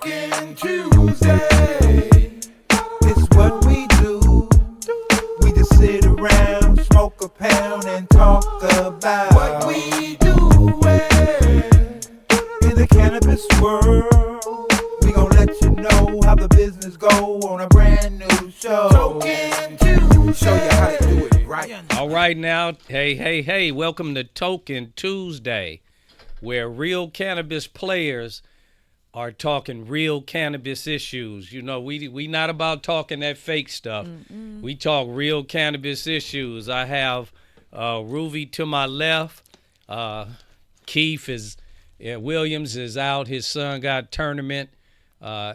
Talking Tuesday. It's what we do. We just sit around, smoke a pound, and talk about what we do in the cannabis world. We gon' let you know how the business go on a brand new show. Talking Tuesday. Show you how to do it right. All right now, hey, welcome to Token Tuesday, where real cannabis players are talking real cannabis issues. You know, we not about talking that fake stuff. We talk real cannabis issues. I have Ruby to my left. Keith Williams is out. His son got tournament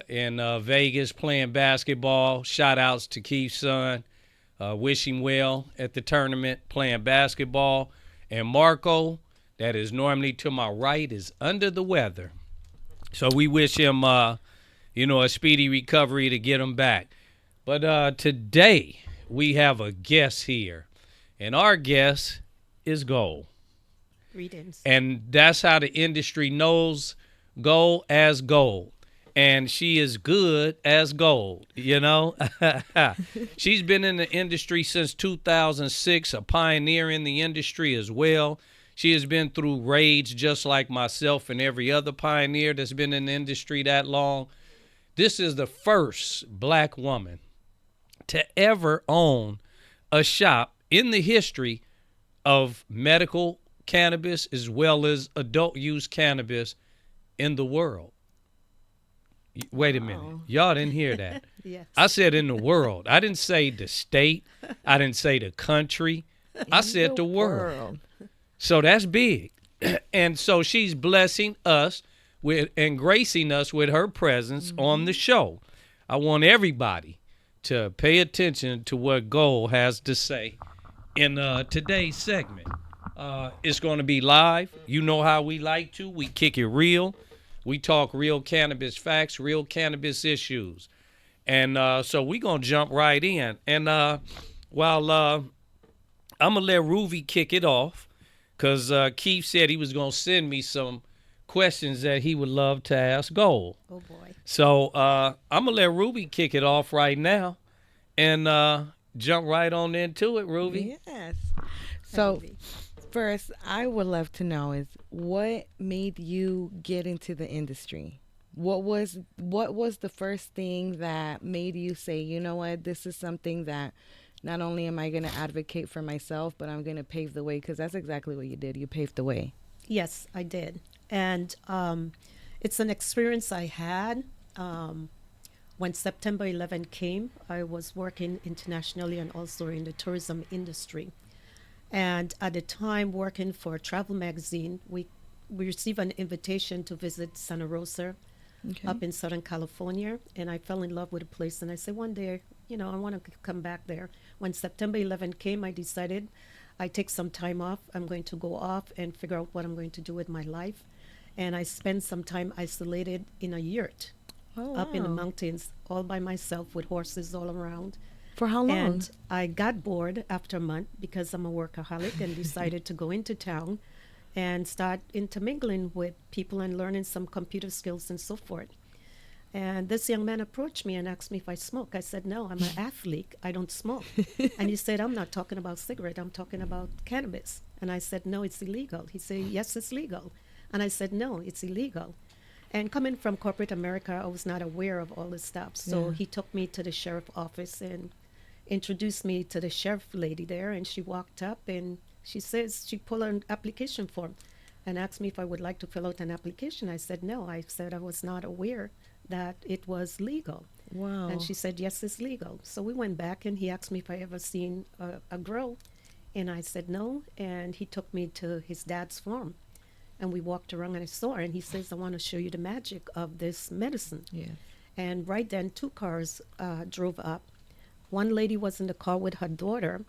in Vegas playing basketball. Shout outs to Keith's son. Wish him well at the tournament playing basketball. And Marco, that is normally to my right, is under the weather. So we wish him, a speedy recovery to get him back. But today we have a guest here, and our guest is Gold. Greetings. And that's how the industry knows Gold as Gold. And she is good as gold, you know. She's been in the industry since 2006, a pioneer in the industry as well. She has been through raids just like myself and every other pioneer that's been in the industry that long. This is the first black woman to ever own a shop in the history of medical cannabis as well as adult use cannabis in the world. Wait a minute. Y'all didn't hear that. Yes. I said in the world. I didn't say the state. I didn't say the country. I said the world. So that's big. And so she's blessing us with and gracing us with her presence on the show. I want everybody to pay attention to what Gold has to say in today's segment. It's going to be live. You know how we like to. We kick it real. We talk real cannabis facts, real cannabis issues. And so we're going to jump right in. And while I'm going to let Ruby kick it off, because Keith said he was going to send me some questions that he would love to ask Gold. Oh, boy. So I'm going to let Ruby kick it off right now and jump right on into it, Ruby. Yes. So first, I would love to know is what made you get into the industry? What was the first thing that made you say, you know what, this is something that not only am I going to advocate for myself, but I'm going to pave the way, because that's exactly what you did. You paved the way. Yes, I did. And it's an experience I had. When September 11 came, I was working internationally and also in the tourism industry. And at the time, working for a travel magazine, we received an invitation to visit Santa Rosa up in Southern California. And I fell in love with the place. And I said, one day, I want to come back there. When September 11 came, I decided I take some time off. I'm going to go off and figure out what I'm going to do with my life. And I spent some time isolated in a yurt up in the mountains, all by myself with horses all around. For how long? And I got bored after a month because I'm a workaholic and decided to go into town and start intermingling with people and learning some computer skills and so forth. And this young man approached me and asked me if I smoke. I said, no, I'm an athlete. I don't smoke. And he said, I'm not talking about cigarette. I'm talking about cannabis. And I said, no, it's illegal. He said, yes, it's legal. And I said, no, it's illegal. And coming from corporate America, I was not aware of all this stuff. So he took me to the sheriff's office and introduced me to the sheriff lady there. And she walked up and she pulled an application form and asked me if I would like to fill out an application. I said, no. I said I was not aware that it was legal. Wow. And she said, yes, it's legal. So we went back and he asked me if I ever seen a grow. And I said no. And he took me to his dad's farm. And we walked around and I saw her. And he says, I want to show you the magic of this medicine. Yeah. And right then, 2 cars drove up. One lady was in the car with her daughter.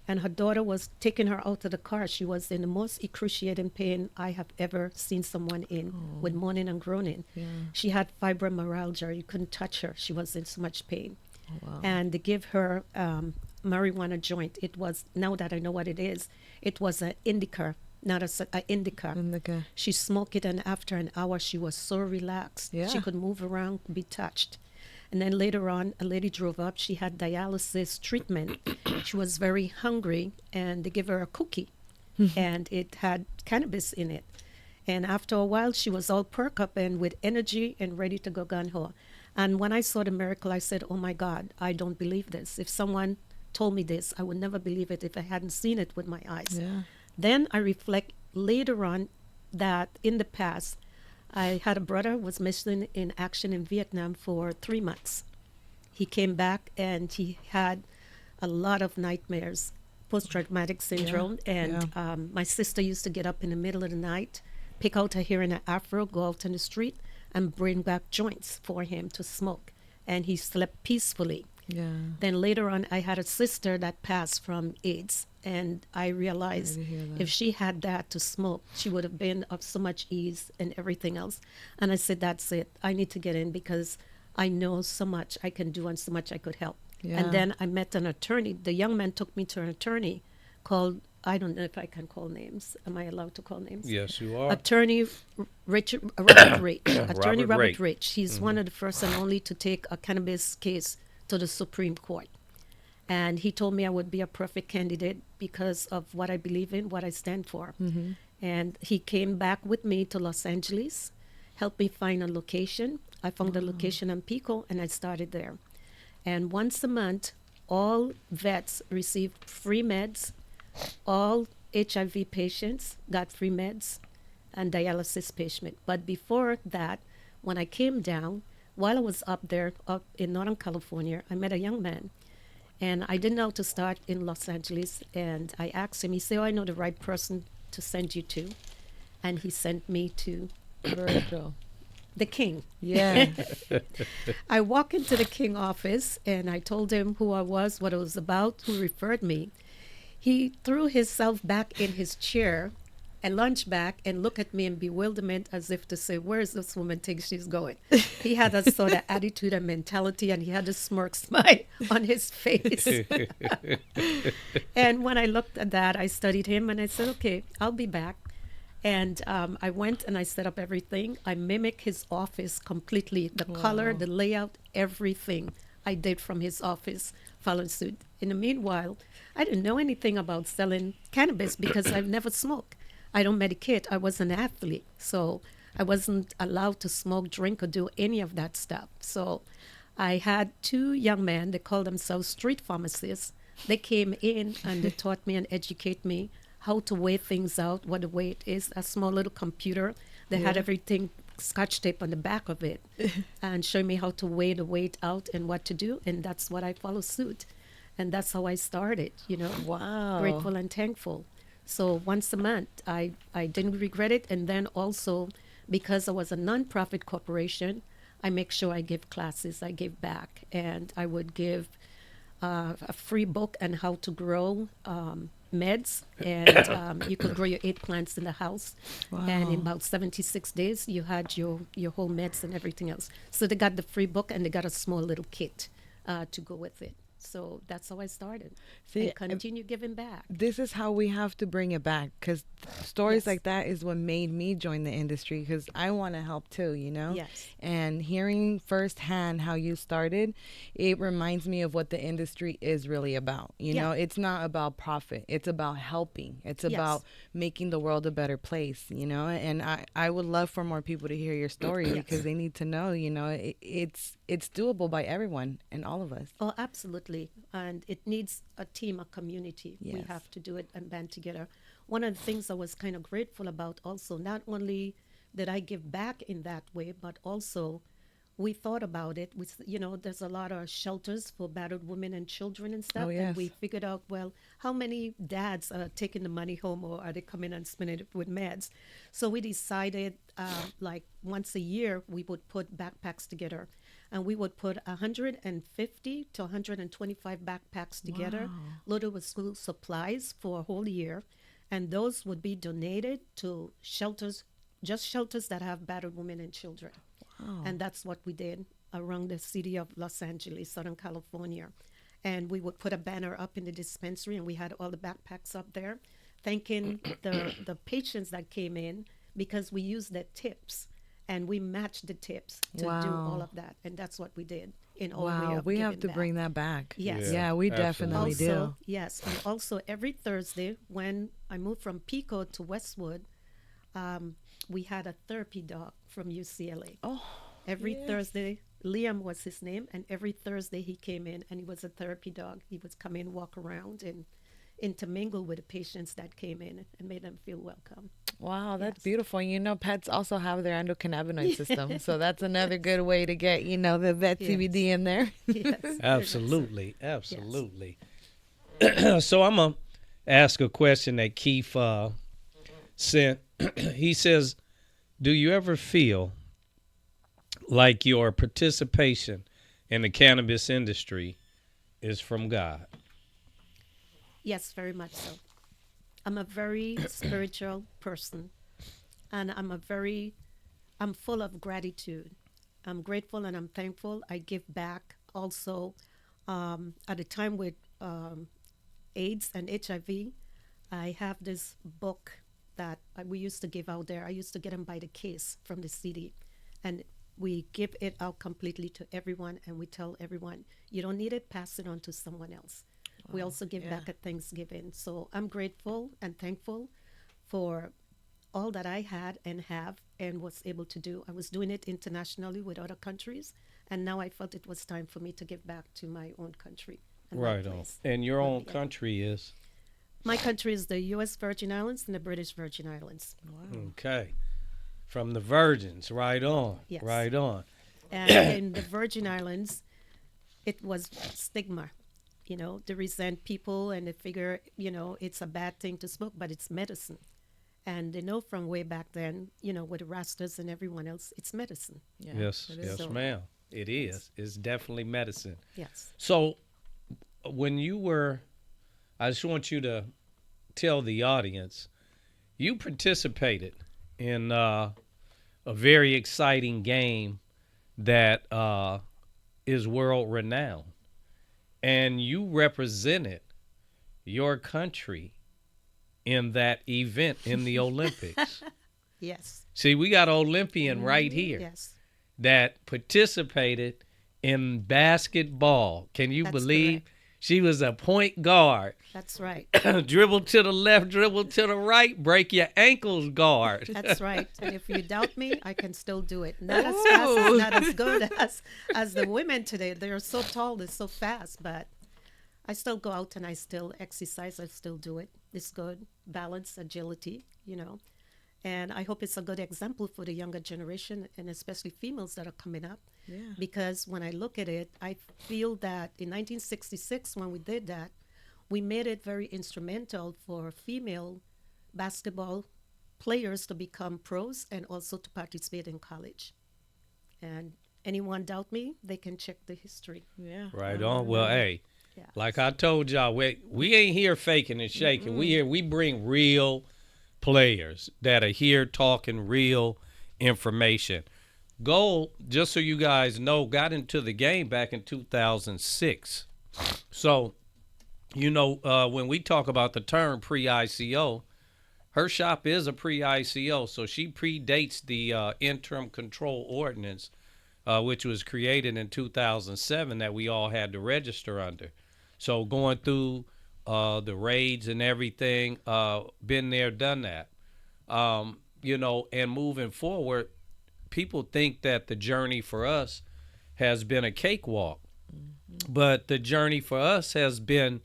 And her daughter was taking her out of the car. She was in the most excruciating pain I have ever seen someone in, with moaning and groaning. Yeah. She had fibromyalgia. You couldn't touch her. She was in so much pain. Oh, wow. And they give her marijuana joint. It was, now that I know what it is, it was an indica not a indica. Indica. She smoked it, and after an hour, she was so relaxed. Yeah. She could move around, be touched. And then later on, a lady drove up. She had dialysis treatment. She was very hungry, and they gave her a cookie, and it had cannabis in it. And after a while, she was all perked up and with energy and ready to go gun ho. And when I saw the miracle, I said, "Oh my God, I don't believe this. If someone told me this, I would never believe it if I hadn't seen it with my eyes." Yeah. Then I reflect later on that in the past, I had a brother who was missing in action in Vietnam for 3 months. He came back and he had a lot of nightmares, post-traumatic syndrome. And my sister used to get up in the middle of the night, pick out her hair in an afro, go out on the street, and bring back joints for him to smoke. And he slept peacefully. Yeah. Then later on, I had a sister that passed from AIDS, and I realized Sorry to hear that. if she had that to smoke, she would have been of so much ease and everything else. And I said, that's it. I need to get in because I know so much I can do and so much I could help. Yeah. And then I met an attorney. The young man took me to an attorney called, I don't know if I can call names. Am I allowed to call names? Yes, you are. Attorney Robert Rich. Attorney Robert Robert Rich. Rich. He's one of the first and only to take a cannabis case to the Supreme Court. And he told me I would be a perfect candidate because of what I believe in, what I stand for. And he came back with me to Los Angeles, helped me find a location. I found a location in Pico, and I started there. And once a month, all vets received free meds. All HIV patients got free meds and dialysis patient. But before that, when I came down, while I was up there, up in Northern California, I met a young man. And I didn't know how to start in Los Angeles. And I asked him, he said, "Oh, I know the right person to send you to." And he sent me to Virgil. the King. Yeah. I walked into the King office and I told him who I was, what it was about, who referred me. He threw himself back in his chair and lunged back and looked at me in bewilderment as if to say, "Where is this woman think she's going?" He had a sort of attitude and mentality, and he had a smirk smile on his face. And when I looked at that, I studied him and I said, "Okay, I'll be back." And I went and I set up everything. I mimicked his office completely. The color, the layout, everything I did from his office, following suit. In the meanwhile, I didn't know anything about selling cannabis because I've never smoked. I don't medicate. I was an athlete. So I wasn't allowed to smoke, drink, or do any of that stuff. So I had two young men, they called themselves street pharmacists. They came in and they taught me and educate me how to weigh things out, what the weight is, a small little computer. They had everything scotch tape on the back of it and show me how to weigh the weight out and what to do. And that's what I follow suit. And that's how I started, you know. Wow. Grateful and thankful. So once a month, I didn't regret it. And then also, because I was a nonprofit corporation, I make sure I give classes, I give back. And I would give a free book on how to grow meds. And you could grow your 8 plants in the house. And in about 76 days, you had your whole meds and everything else. So they got the free book and they got a small little kit to go with it. So that's how I started. See, and continue giving back. This is how we have to bring it back, because stories Yes. like that is what made me join the industry, because I want to help too, you know? Yes. And hearing firsthand how you started, it reminds me of what the industry is really about. You Yeah. know, it's not about profit. It's about helping. It's about making the world a better place, you know? And I would love for more people to hear your story because they need to know, you know, it's doable by everyone and all of us. Oh, absolutely. And it needs a team, a community. We Yes. have to do it and band together. One of the things I was kind of grateful about also, not only did I give back in that way, but also we thought about it. You know, there's a lot of shelters for battered women and children and stuff. Oh, And yes. we figured out, well, how many dads are taking the money home or are they coming and spending it with meds? So we decided like once a year, we would put backpacks together. And we would put 150 to 125 backpacks together, loaded with school supplies for a whole year. And those would be donated to shelters, just shelters that have battered women and children. And that's what we did around the city of Los Angeles, Southern California. And we would put a banner up in the dispensary, and we had all the backpacks up there. thanking the patients that came in because we used their tips and we matched the tips to do all Wow. of that. And that's what we did in all way Wow, of we have giving to back. bring that back. Yes. Yeah, we absolutely. definitely do. Also, yes, and also every Thursday when I moved from Pico to Westwood, we had a therapy dog from UCLA. Oh, Every yes. Thursday, Liam was his name, and every Thursday he came in and he was a therapy dog. He would come in, walk around, and intermingle with the patients that came in and made them feel welcome. Wow, that's Yes. beautiful. You know, pets also have their endocannabinoid system, so that's another good way to get, the vet Yes. CBD in there. Yes, very much so. Absolutely, absolutely. So I'm gonna ask a question that Keith sent. He says, "Do you ever feel like your participation in the cannabis industry is from God?" Yes, very much so. I'm a very spiritual person, and I'm full of gratitude. I'm grateful and I'm thankful. I give back also. At a time with AIDS and HIV, I have this book that we used to give out there. I used to get them by the case from the city, and we give it out completely to everyone, and we tell everyone, you don't need it, pass it on to someone else. We also give yeah. back at Thanksgiving. So I'm grateful and thankful for all that I had and have and was able to do. I was doing it internationally with other countries, and now I felt it was time for me to give back to my own country. And my Right on. place. And your own Yeah. country is My country is the U.S. Virgin Islands and the British Virgin Islands. okay. From the Virgins, right on, Yes. right on. And in the Virgin Islands, it was stigma. They resent people and they figure, it's a bad thing to smoke, but it's medicine. And they know from way back then, with the Rastas and everyone else, it's medicine. Yeah, Yes, it is. yes, So- ma'am. It is. It's definitely medicine. Yes. So, when I just want you to tell the audience, you participated in a very exciting game that is world renowned, and you represented your country in that event in the Olympics. Yes. See, we got an Olympian right here Yes. that participated in basketball. Can you That's believe correct. she was a point guard? That's right. Dribble to the left, dribble to the right, break your ankles guard. That's right. And if you doubt me, I can still do it. Not as fast, as, not as good as the women today. They're so tall, they're so fast, but I still go out and I still exercise. I still do it. It's good. Balance, agility. And I hope it's a good example for the younger generation and especially females that are coming up. Yeah. Because when I look at it, I feel that in 1966, when we did that, we made it very instrumental for female basketball players to become pros and also to participate in college. And anyone doubt me, they can check the history. Yeah. Right on. Well, hey, Yeah. like I told y'all, we ain't here faking and shaking. We bring real players that are here talking real information. Gold, just so you guys know, got into the game back in 2006. So, when we talk about the term pre-ICO, her shop is a pre-ICO, so she predates the interim control ordinance, which was created in 2007 that we all had to register under. So going through the raids and everything, been there, done that. And moving forward, people think that the journey for us has been a cakewalk. But the journey for us has been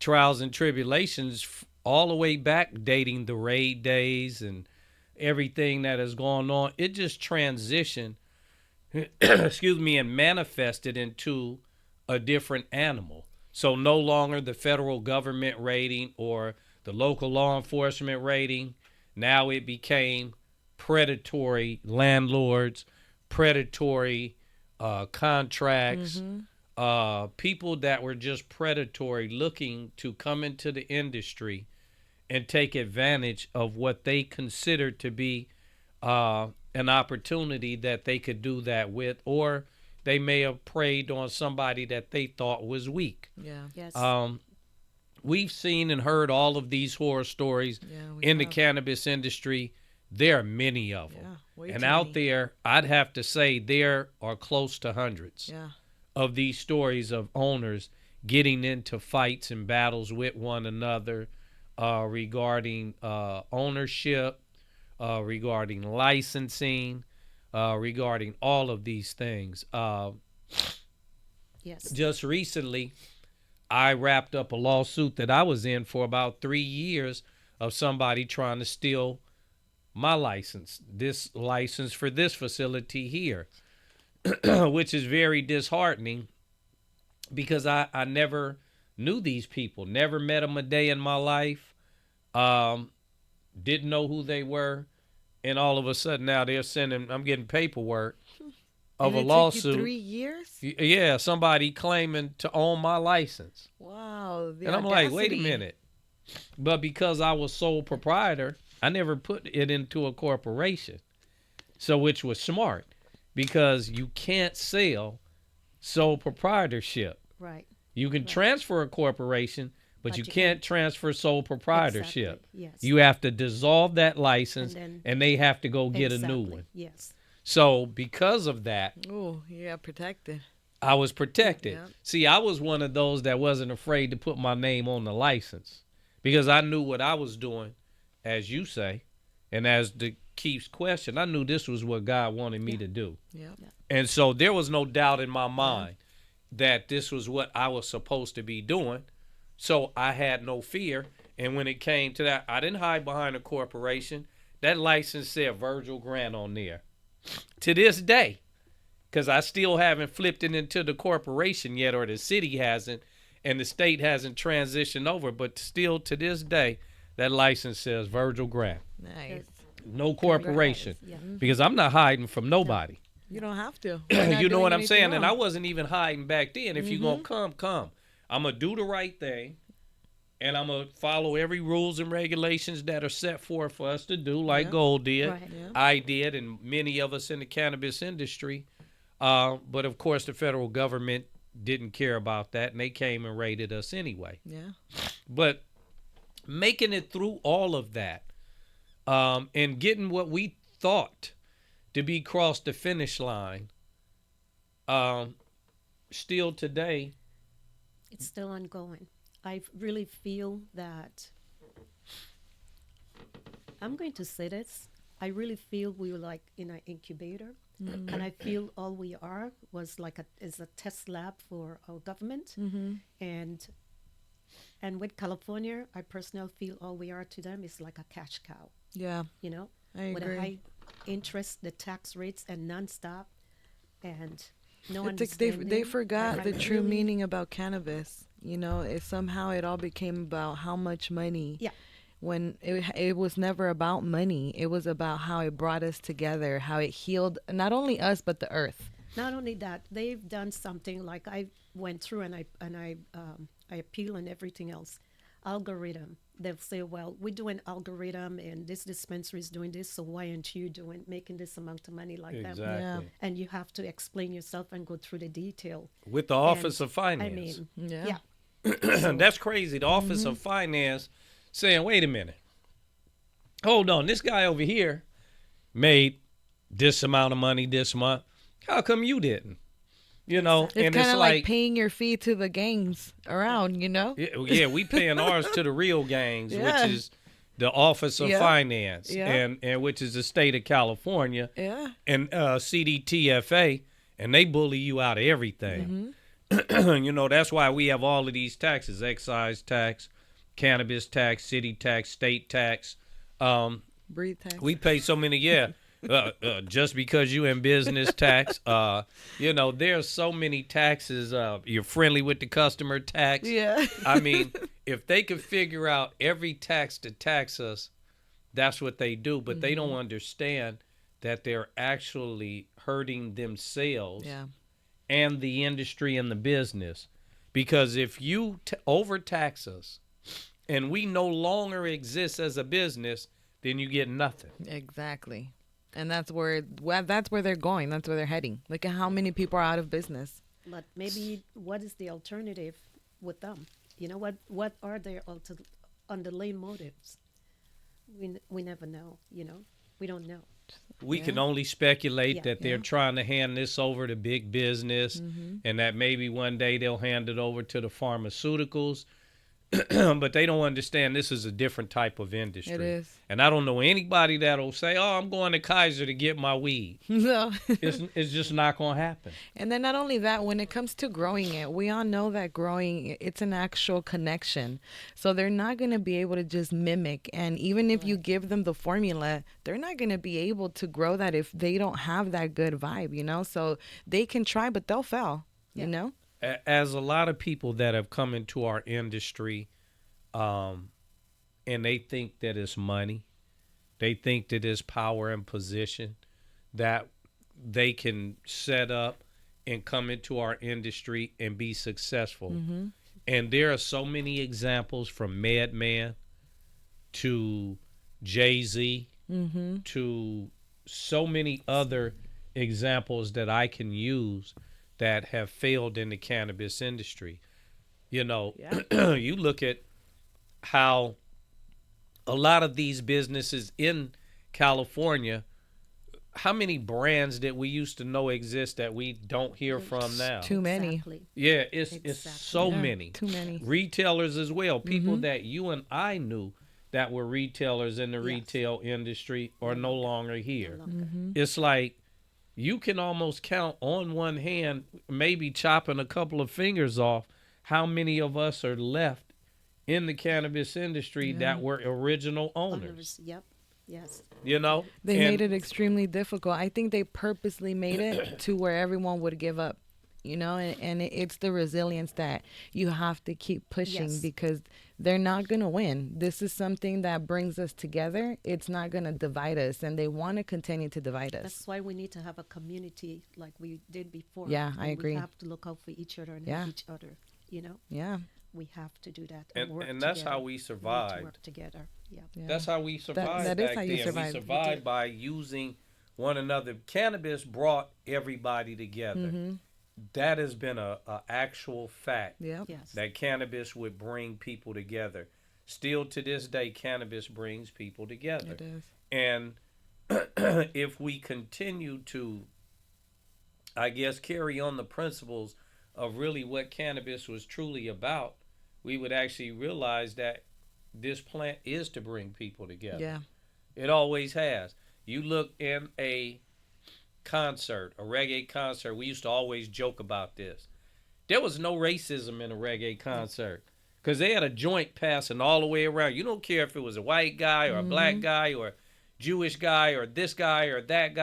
trials and tribulations all the way back, dating the raid days and everything that has gone on. It just transitioned, and manifested into a different animal. So no longer the federal government raiding or the local law enforcement raiding. Now it became predatory landlords, predatory contracts, people that were just predatory, looking to come into the industry and take advantage of what they considered to be an opportunity that they could do that with, or they may have preyed on somebody that they thought was weak. Yeah. Yes. we've seen and heard all of these horror stories in the cannabis industry. There are many of them. And out there, I'd have to say there are close to hundreds of these stories of owners getting into fights and battles with one another regarding ownership, regarding licensing, regarding all of these things. Yes. Just recently, I wrapped up a lawsuit that I was in for about 3 years of somebody trying to steal my license, this license for this facility here, which is very disheartening because I never knew these people, never met them a day in my life, didn't know who they were, and all of a sudden now I'm getting paperwork of and a it lawsuit. Took you 3 years? Yeah, somebody claiming to own my license. Wow. And I'm like, wait a minute. But because I was sole proprietor, I never put it into a corporation. So which was smart because you can't sell sole proprietorship. Right. You can transfer a corporation, but you can't transfer sole proprietorship. Exactly. Yes. You have to dissolve that license and they have to go get a new one. Yes. So because of that, protected. I was protected. Yep. See, I was one of those that wasn't afraid to put my name on the license because I knew what I was doing, as you say, and as the Keith's question, I knew this was what God wanted me to do. Yep. And so there was no doubt in my mind that this was what I was supposed to be doing. So I had no fear. And when it came to that, I didn't hide behind a corporation. That license said Virgil Grant on there. To this day, because I still haven't flipped it into the corporation yet, or the city hasn't, and the state hasn't transitioned over, but still to this day, that license says Virgil Grant. Nice. No corporation. Because I'm not hiding from nobody. You don't have to. You know what I'm saying? Wrong. And I wasn't even hiding back then. If you're going to come. I'm going to do the right thing. And I'm going to follow every rules and regulations that are set forth for us to do, like Gold did. Right. I did, and many of us in the cannabis industry. But, of course, the federal government didn't care about that, and they came and raided us anyway. Yeah. But making it through all of that and getting what we thought to be crossed the finish line, still today. It's still ongoing. I really feel that, I'm going to say this, I really feel we were like in an incubator, and I feel all we are was like is a test lab for our government, and with California, I personally feel all we are to them is like a cash cow. Yeah. You know, I with agree. a high interest, the tax rates, and nonstop, and no they forgot the true meaning about cannabis. You know, somehow it all became about how much money. Yeah. When it was never about money. It was about how it brought us together, how it healed not only us but the earth. Not only that, they've done something like I went through and I appeal and everything else. Algorithm. They'll say, well, we're doing algorithm and this dispensary is doing this, so why aren't you making this amount of money like them? Yeah. And you have to explain yourself and go through the detail. With the Office of Finance. I mean, yeah. That's crazy. The Office of Finance saying, wait a minute. Hold on. This guy over here made this amount of money this month. How come you didn't? You know, it's kind of like paying your fee to the gangs around, you know? Yeah, we paying ours to the real gangs, which is the Office of Finance, and which is the state of California, and CDTFA, and they bully you out of everything. You know, that's why we have all of these taxes: excise tax, cannabis tax, city tax, state tax. Breed tax. We pay so many, just because you in business tax. You know, there's so many taxes. You're friendly with the customer tax. Yeah. I mean, if they could figure out every tax to tax us, that's what they do. But they don't understand that they're actually hurting themselves and the industry and the business. Because if you overtax us and we no longer exist as a business, then you get nothing. Exactly. And that's where they're going. That's where they're heading. Look at how many people are out of business. But maybe what is the alternative with them? You know what are their underlying motives? We never know. We don't know. We Yeah. can only speculate Yeah. that they're Yeah. trying to hand this over to big business, and that maybe one day they'll hand it over to the pharmaceuticals. But they don't understand this is a different type of It industry. is. And I don't know anybody that'll say, "Oh, I'm going to Kaiser to get my weed." No. It's just not going to happen. And then not only that, when it comes to growing it, we all know that growing it's an actual connection. So they're not going to be able to just mimic. And even if you give them the formula, they're not going to be able to grow that if they don't have that good vibe. So they can try, but they'll fail, Yeah. you know? As a lot of people that have come into our industry, and they think that it's money, they think that it's power and position, that they can set up and come into our industry and be successful. And there are so many examples from Madman to Jay-Z to so many other examples that I can use that have failed in the cannabis industry. Yeah. You look at how a lot of these businesses in California, how many brands that we used to know exist that we don't hear from now? Too many. Exactly. Yeah, it's Exactly. so Yeah, many. Too many. Retailers as well. People that you and I knew that were retailers in the Yes. retail industry are no longer here. No longer. It's like you can almost count on one hand, maybe chopping a couple of fingers off, how many of us are left in the cannabis industry that were original owners. Yep. Yes. You know, They And- made it extremely difficult. I think they purposely made it to where everyone would give up, and it's the resilience that you have to keep pushing Yes. because they're not going to win. This is something that brings us together. It's not going to divide us, and they want to continue to divide us. That's why we need to have a community like we did before. Yeah, I And agree. We have to look out for each other and Yeah. help each other. Yeah. We have to do that And- work and that's together. how we need to survived. work together. Yeah. Yeah. That's how we survived that is back how you then. survived. We We survived did. by using one another. Cannabis brought everybody together. That has been a actual fact. Yep. Yes. That cannabis would bring people together. Still to this day, cannabis brings people together. It is. And if we continue to, I guess, carry on the principles of really what cannabis was truly about, we would actually realize that this plant is to bring people together. Yeah. It always has. You look in a concert, a reggae concert, we used to always joke about this. There was no racism in a reggae concert because they had a joint passing all the way around. You don't care if it was a white guy or a black guy or a Jewish guy or this guy or that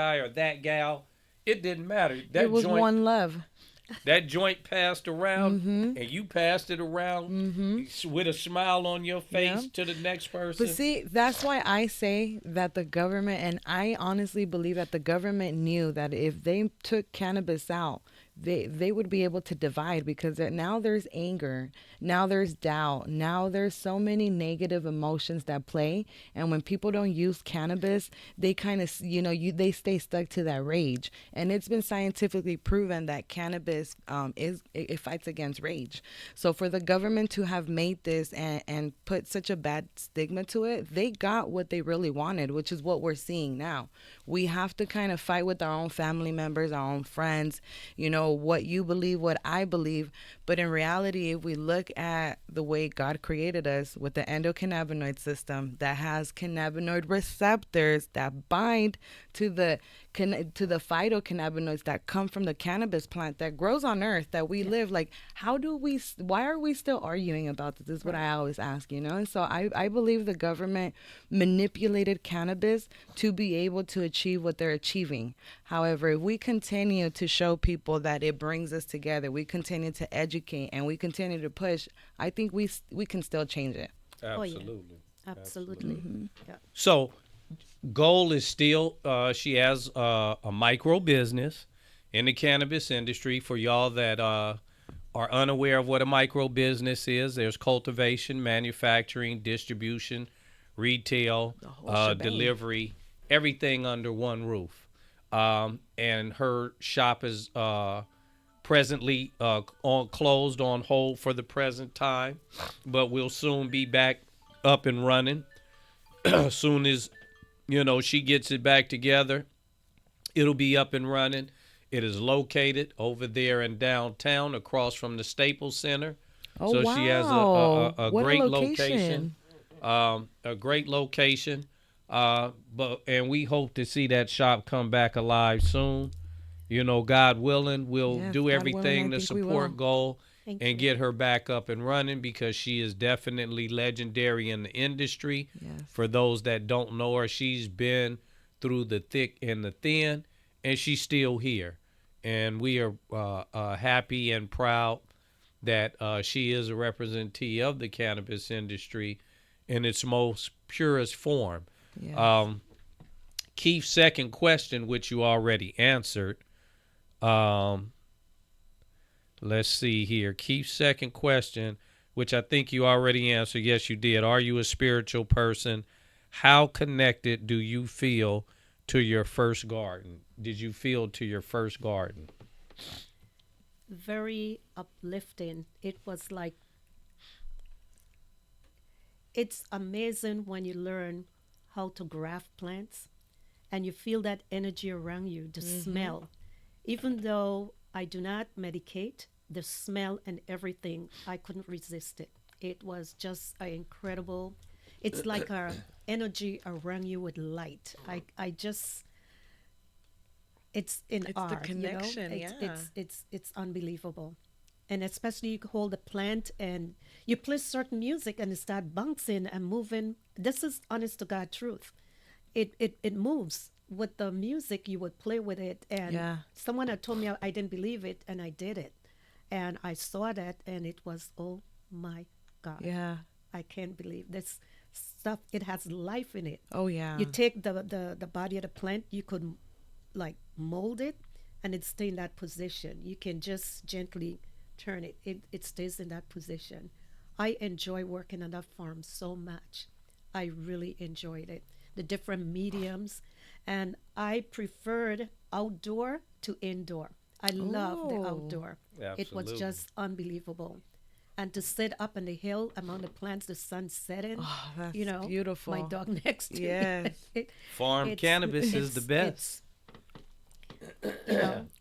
gal. It didn't matter. That It was joint, one love. that joint passed around, and you passed it around with a smile on your face Yeah. to the next person. But see, that's why I say that the government, and I honestly believe that the government knew that if they took cannabis out, they would be able to divide because now there's anger, now there's doubt, now there's so many negative emotions that play. And when people don't use cannabis, they kind of, they stay stuck to that rage. And it's been scientifically proven that cannabis it fights against rage. So for the government to have made this and put such a bad stigma to it, they got what they really wanted, which is what we're seeing now. We have to kind of fight with our own family members, our own friends, what you believe, what I believe. But in reality, if we look at the way God created us with the endocannabinoid system that has cannabinoid receptors that bind to the phytocannabinoids that come from the cannabis plant that grows on earth that we live, like why are we still arguing about this? This is what I always ask, And so I believe the government manipulated cannabis to be able to achieve what they're achieving. However, if we continue to show people that it brings us together, we continue to educate and we continue to push, I think we can still change it. Absolutely. Absolutely. Yeah. So, goal is still, she has a micro business in the cannabis industry. For y'all that are unaware of what a micro business is, there's cultivation, manufacturing, distribution, retail, delivery, everything under one roof. And her shop is presently on closed on hold for the present time, but we'll soon be back up and running. As soon as she gets it back together, it'll be up and running. It is located over there in downtown, across from the Staples Center. Oh, So wow. she has a What great a location. A great location. And we hope to see that shop come back alive soon. God willing, we'll Yes, do God willing, I everything to think we will. support Goal Thank and you. get her back up and running, because she is definitely legendary in the industry. Yes. For those that don't know her, she's been through the thick and the thin, and she's still here. And we are happy and proud that she is a representative of the cannabis industry in its most purest form. Yes. Keith's second question, which you already answered. Let's see here. Keith's second question, which I think you already answered. Yes, you did. Are you a spiritual person? How connected do you feel to your first garden? Did you feel to your first garden? Very uplifting. It was like, it's amazing when you learn how to graft plants and you feel that energy around you, the smell. Even though I do not medicate, the smell and everything, I couldn't resist it. It was just an incredible, it's like a energy around you with light. I just, it's in It's the awe, connection, It's, yeah. it's unbelievable. And especially you hold a plant and you play certain music and it start bouncing and moving. This is honest to God truth. It moves with the music. You would play with it, and Yeah. someone had told me I didn't believe it, and I did it, and I saw that, and it was, oh my God, Yeah. I can't believe this stuff. It has life in it. Oh, yeah. You take the body of the plant, you could like mold it, and it stay in that position. You can just gently turn it. It stays in that position. I enjoy working on that farm so much. I really enjoyed it. The different mediums, and I preferred outdoor to indoor. I love the Oh. outdoor. It was Absolutely. just unbelievable. And to sit up on the hill among the plants, the sun setting, Oh, that's my beautiful. dog next to Yes. me. Farm It's- cannabis is the best.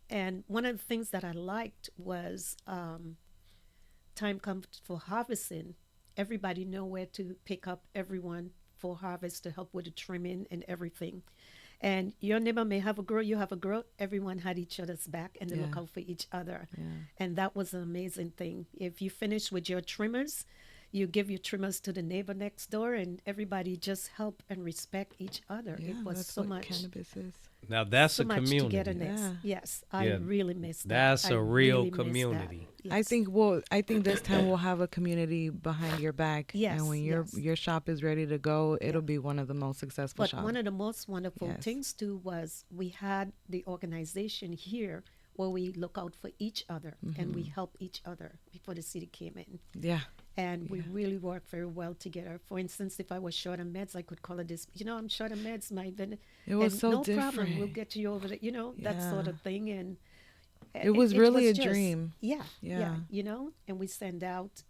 And one of the things that I liked was time comes for harvesting. Everybody know where to pick up everyone for harvest to help with the trimming and everything. And your neighbor may have a girl, you have a girl. Everyone had each other's back and they look Yeah. out for each other. Yeah. And that was an amazing thing. If you finish with your trimmers, you give your trimmers to the neighbor next door, and everybody just help and respect each other. Yeah, It was that's so what much, cannabis is. Now that's so a much community. togetherness. Yeah. Yes, I Yeah, really miss that. That's I a real really miss that. community. I Yes. think this time we'll have a community behind your back. Yes, And when yes. your shop is ready to go, it'll be one of the most successful But shops. one of the most wonderful Yes. things too was we had the organization here where we look out for each other and we help each other before the city came in. Yeah. And we Yeah. really work very well together. For instance, if I was short on meds, I could call it this, I'm short on meds, my ven-" It was and so no different. problem, we'll get you over the, that sort Yeah. of thing. And It was really a just- dream. Yeah, Yeah. and we send out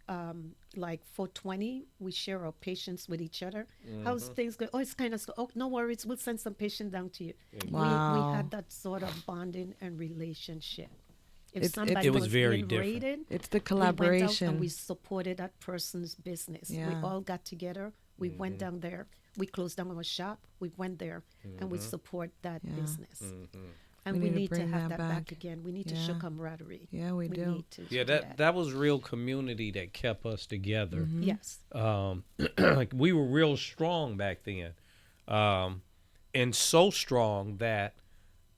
like 420. We share our patients with each other. How's things going? Oh, it's kind of slow. Oh, no worries. We'll send some patient down to you. We Wow. had that sort of bonding and relationship. If It somebody was was very being different. raided, It's the we went out collaboration. and we supported that person's business. We Yeah. all got together. We went down there. We closed down our shop. We went there and we support that Yeah. business. Mm-hmm. And We we need to need to bring have that that back back. again. We need to show Yeah. camaraderie. Yeah, we do. need to Yeah, do that was real community that kept us together. Yes. Like we were real strong back then, and so strong that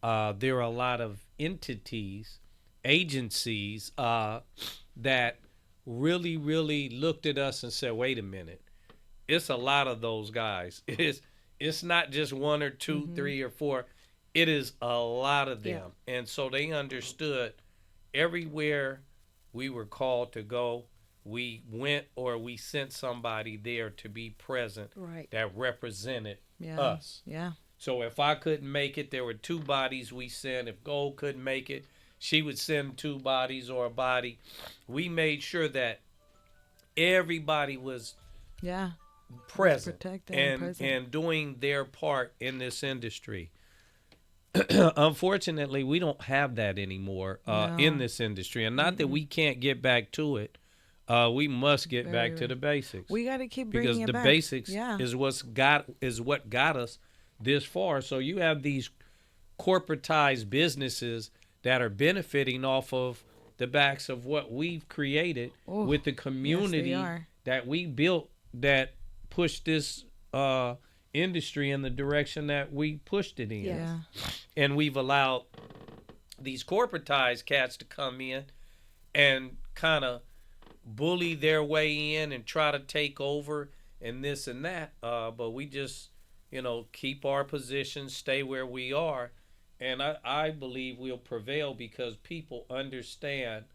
there are a lot of entities, agencies that really looked at us and said, "Wait a minute, it's a lot of those guys. It's not just one or 2, 3 or 4. It is a lot of Yeah. them." And so they understood everywhere we were called to go, we went or we sent somebody there to be present Right. that represented Yeah. us. Yeah. So if I couldn't make it, there were 2 bodies we sent. If Gold couldn't make it, she would send 2 bodies or a body. We made sure that everybody was Yeah. present Protected and present. and doing their part in this industry. Unfortunately, we don't have that anymore in No. this industry, and not that we can't get back to it. We must get Very back to right. the basics We got to keep because bringing it the back. basics Yeah. is what got us this far. So you have these corporatized businesses that are benefiting off of the backs of what we've created Oh, with the yes, they community are. that we built that pushed this industry in the direction that we pushed it in. Yes. Yeah. And we've allowed these corporatized cats to come in and kind of bully their way in and try to take over and this and that. But we just, keep our position, stay where we are. And I believe we'll prevail because people understand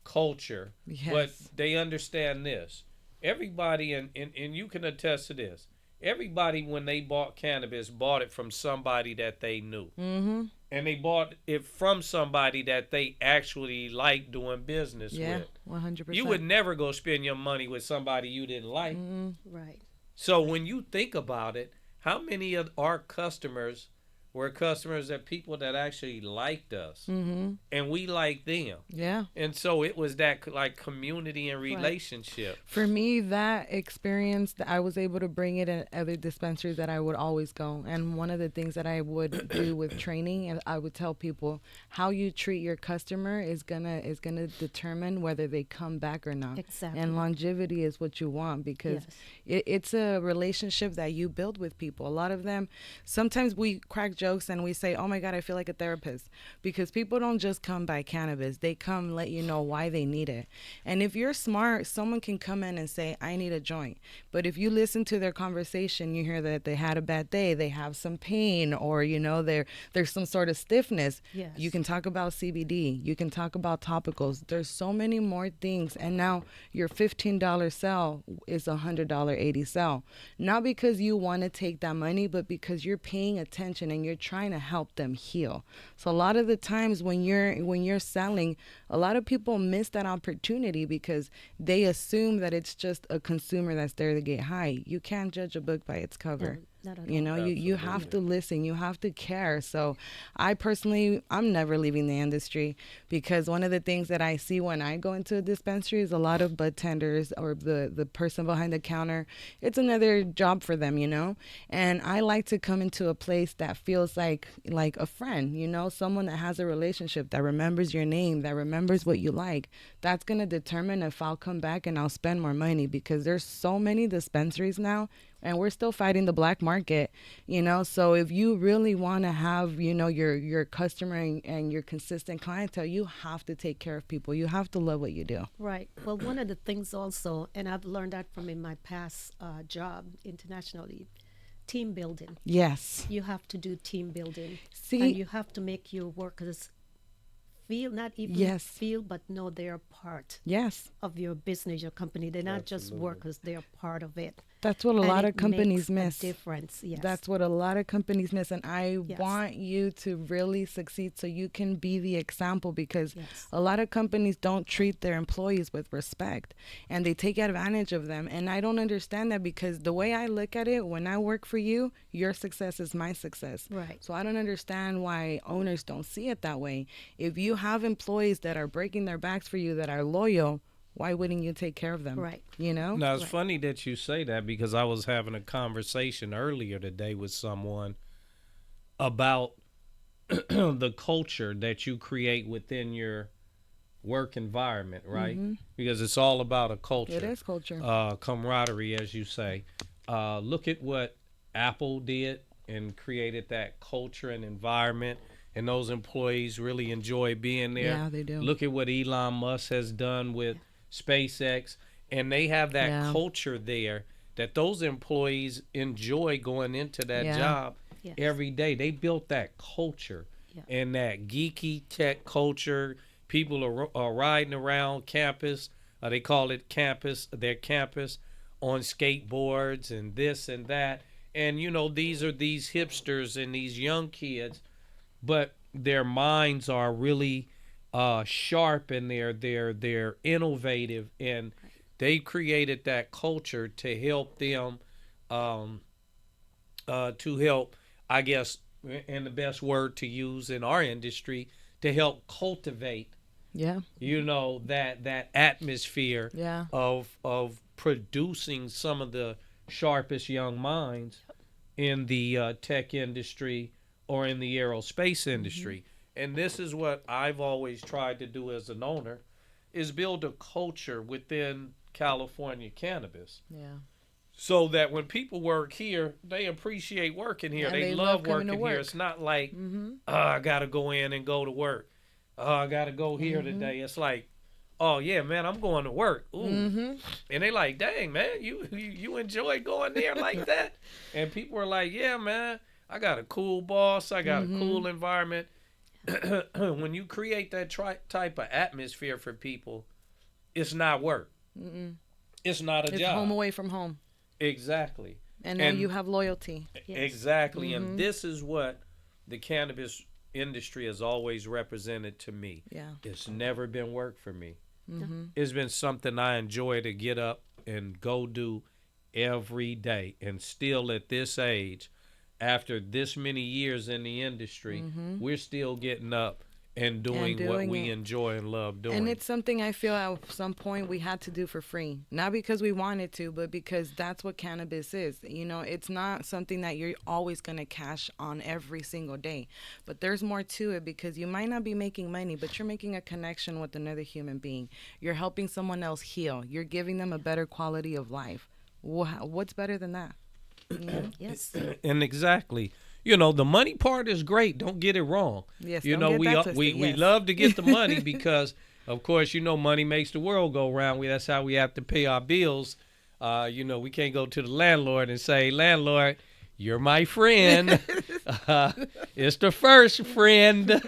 culture, but Yes. they understand this. Everybody, and you can attest to this, everybody, when they bought cannabis, bought it from somebody that they knew. Mm-hmm. And they bought it from somebody that they actually liked doing business Yeah. with. 100%. You would never go spend your money with somebody you didn't like. Mm-hmm. Right. So when you think about it, how many of our customers were customers that people that actually liked us Mm-hmm. and we liked them? Yeah. And so it was that like community and relationship. For me, that experience, I was able to bring it in other dispensaries that I would always go. And one of the things that I would do with training, and I would tell people, how you treat your customer is gonna determine whether they come back or not. Exactly. And longevity is what you want because it's a relationship that you build with people. A lot of them, sometimes we crack jokes and we say, oh my God, I feel like a therapist, because people don't just come buy cannabis. They come let you know why they need it. And if you're smart, someone can come in and say, I need a joint. But if you listen to their conversation, you hear that they had a bad day, they have some pain, or, there's some sort of stiffness. Yes. You can talk about CBD. You can talk about topicals. There's so many more things. And now your $15 sell is a $100 80 sell. Not because you want to take that money, but because you're paying attention and you're trying to help them heal. So a lot of the times when you're selling, a lot of people miss that opportunity because they assume that it's just a consumer that's there to get high. You can't judge a book by its cover. Not at You all. know, you have to listen, you have to care. So I personally, I'm never leaving the industry because one of the things that I see when I go into a dispensary is a lot of bud tenders or the person behind the counter. It's another job for them, and I like to come into a place that feels like a friend, someone that has a relationship, that remembers your name, that remembers what you like. That's going to determine if I'll come back and I'll spend more money, because there's so many dispensaries now and we're still fighting the black market, so if you really want to have, your customer and your consistent clientele, you have to take care of people. You have to love what you do. Right. Well, one of the things also, and I've learned that from in my past job internationally, team building. Yes. You have to do team building. See- and you have to make your workers feel, not even Yes. feel, but know they're part Yes. of your business, your company. They're not just workers, they're part of it. That's what a And lot it of companies makes miss. a difference, yes. That's what a lot of companies miss. And I Yes. want you to really succeed so you can be the example, because Yes. a lot of companies don't treat their employees with respect and they take advantage of them. And I don't understand that, because the way I look at it, when I work for you, your success is my success. Right. So I don't understand why owners don't see it that way. If you have employees that are breaking their backs for you, that are loyal, why wouldn't you take care of them? Right. Now, it's Right. funny that you say that, because I was having a conversation earlier today with someone about the culture that you create within your work environment, right? Because it's all about a culture. It is culture. Camaraderie, as you say. Look at what Apple did and created that culture and environment, and those employees really enjoy being there. Yeah, they do. Look at what Elon Musk has done with SpaceX, and they have that Yeah. culture there that those employees enjoy going into that Yeah. job Yes. every day. They built that culture Yeah. and that geeky tech culture. People are riding around campus. They call it campus, their campus, on skateboards and this and that. And, these are these hipsters and these young kids. But their minds are really sharp, and they're innovative, and they created that culture to help them, um, to help, I guess, and the best word to use in our industry, to help cultivate, Yeah. that atmosphere Yeah. of producing some of the sharpest young minds in the tech industry or in the aerospace industry. And this is what I've always tried to do as an owner, is build a culture within California cannabis, Yeah. so that when people work here, they appreciate working here. Yeah, They they love love coming to working here. work. It's not like, Mm-hmm. oh, I got to go in and go to work. Oh, I got to go here today. It's like, oh, yeah, man, I'm going to work. Ooh. Mm-hmm. And they like, dang, man, you enjoy going there like that? And people are like, yeah, man, I got a cool boss. I got a cool environment. When you create that type of atmosphere for people, it's not work. Mm-mm. It's not a It's job. home away from home. Exactly. And now you have loyalty. Yes. Exactly. And this is what the cannabis industry has always represented to me. Yeah. It's never been work for me. Mm-hmm. It's been something I enjoy to get up and go do every day. And still at this age, after this many years in the industry, we're still getting up and doing what doing we it. enjoy and love doing. And it's something I feel at some point we had to do for free. Not because we wanted to, but because that's what cannabis is. You know, it's not something that you're always going to cash on every single day. But there's more to it, because you might not be making money, but you're making a connection with another human being. You're helping someone else heal. You're giving them a better quality of life. What's better than that? You know? Yes. And exactly. The money part is great. Don't get it wrong. Yes, You don't know, get we that we twisted, we yes. love to get the money because, of course, money makes the world go round. That's how we have to pay our bills. We can't go to the landlord and say, "Landlord, you're my friend. It's the first friend.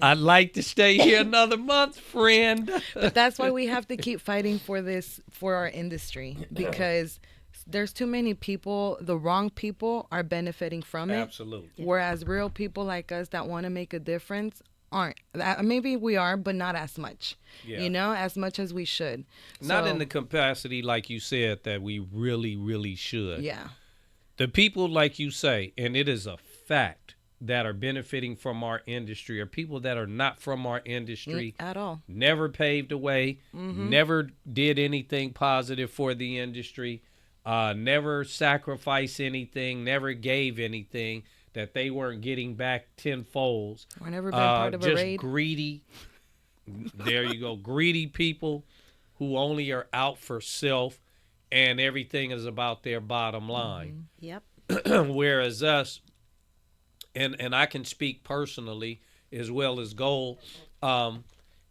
I'd like to stay here another month, friend." But that's why we have to keep fighting for this, for our industry, because there's too many people, the wrong people are benefiting from it. Absolutely. Whereas real people like us that want to make a difference aren't. Maybe we are, but not as much. Yeah. As much as we should. Not So, in the capacity, like you said, that we really, really should. Yeah. The people, like you say, and it is a fact, that are benefiting from our industry are people that are not from our industry At all. never paved the way, never did anything positive for the industry, never sacrificed anything, never gave anything that they weren't getting back tenfold. Or never been part of a just raid. greedy. There you go. Greedy people who only are out for self, and everything is about their bottom line. Yep. Whereas us, and I can speak personally as well as Gold,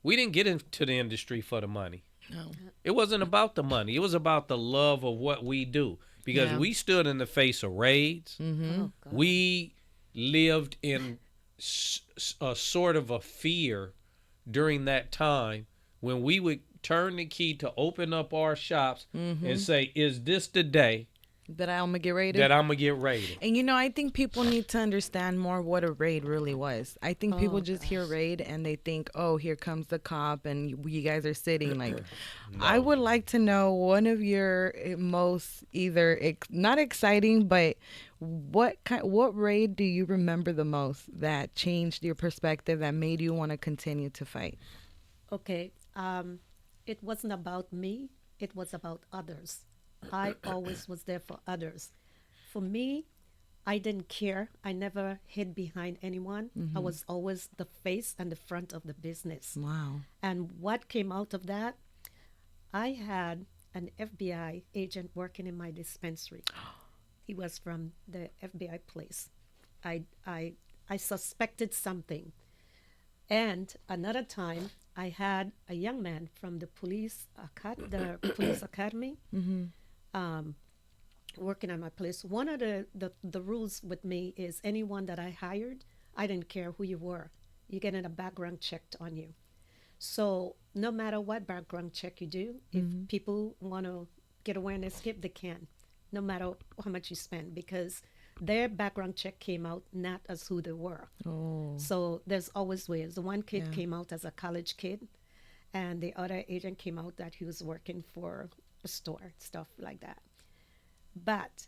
we didn't get into the industry for the money. No. It wasn't about the money. It was about the love of what we do. Because Yeah. we stood in the face of raids. Oh, God. We lived in a sort of a fear during that time when we would turn the key to open up our shops and say, is this the day That I'm going to get raided? that I'm going to get raided? And I think people need to understand more what a raid really was. I think people Oh, just hear gosh. raid and they think, oh, here comes the cop and you guys are sitting. Like, I would like to know one of your most either not exciting, but what raid do you remember the most that changed your perspective, that made you want to continue to fight? Okay. It wasn't about me. It was about others. I always was there for others. For me, I didn't care. I never hid behind anyone. I was always the face and the front of the business. Wow. And what came out of that, I had an FBI agent working in my dispensary. He was from the FBI place. I suspected something. And another time, I had a young man from the police academy working at my place. One of the rules with me is anyone that I hired, I didn't care who you were. You're getting a background checked on you. So no matter what background check you do, if people want to get away and escape, they can, no matter how much you spend, because their background check came out not as who they were. Oh. So there's always ways. The one kid Yeah. came out as a college kid, and the other agent came out that he was working for a store, stuff like that. But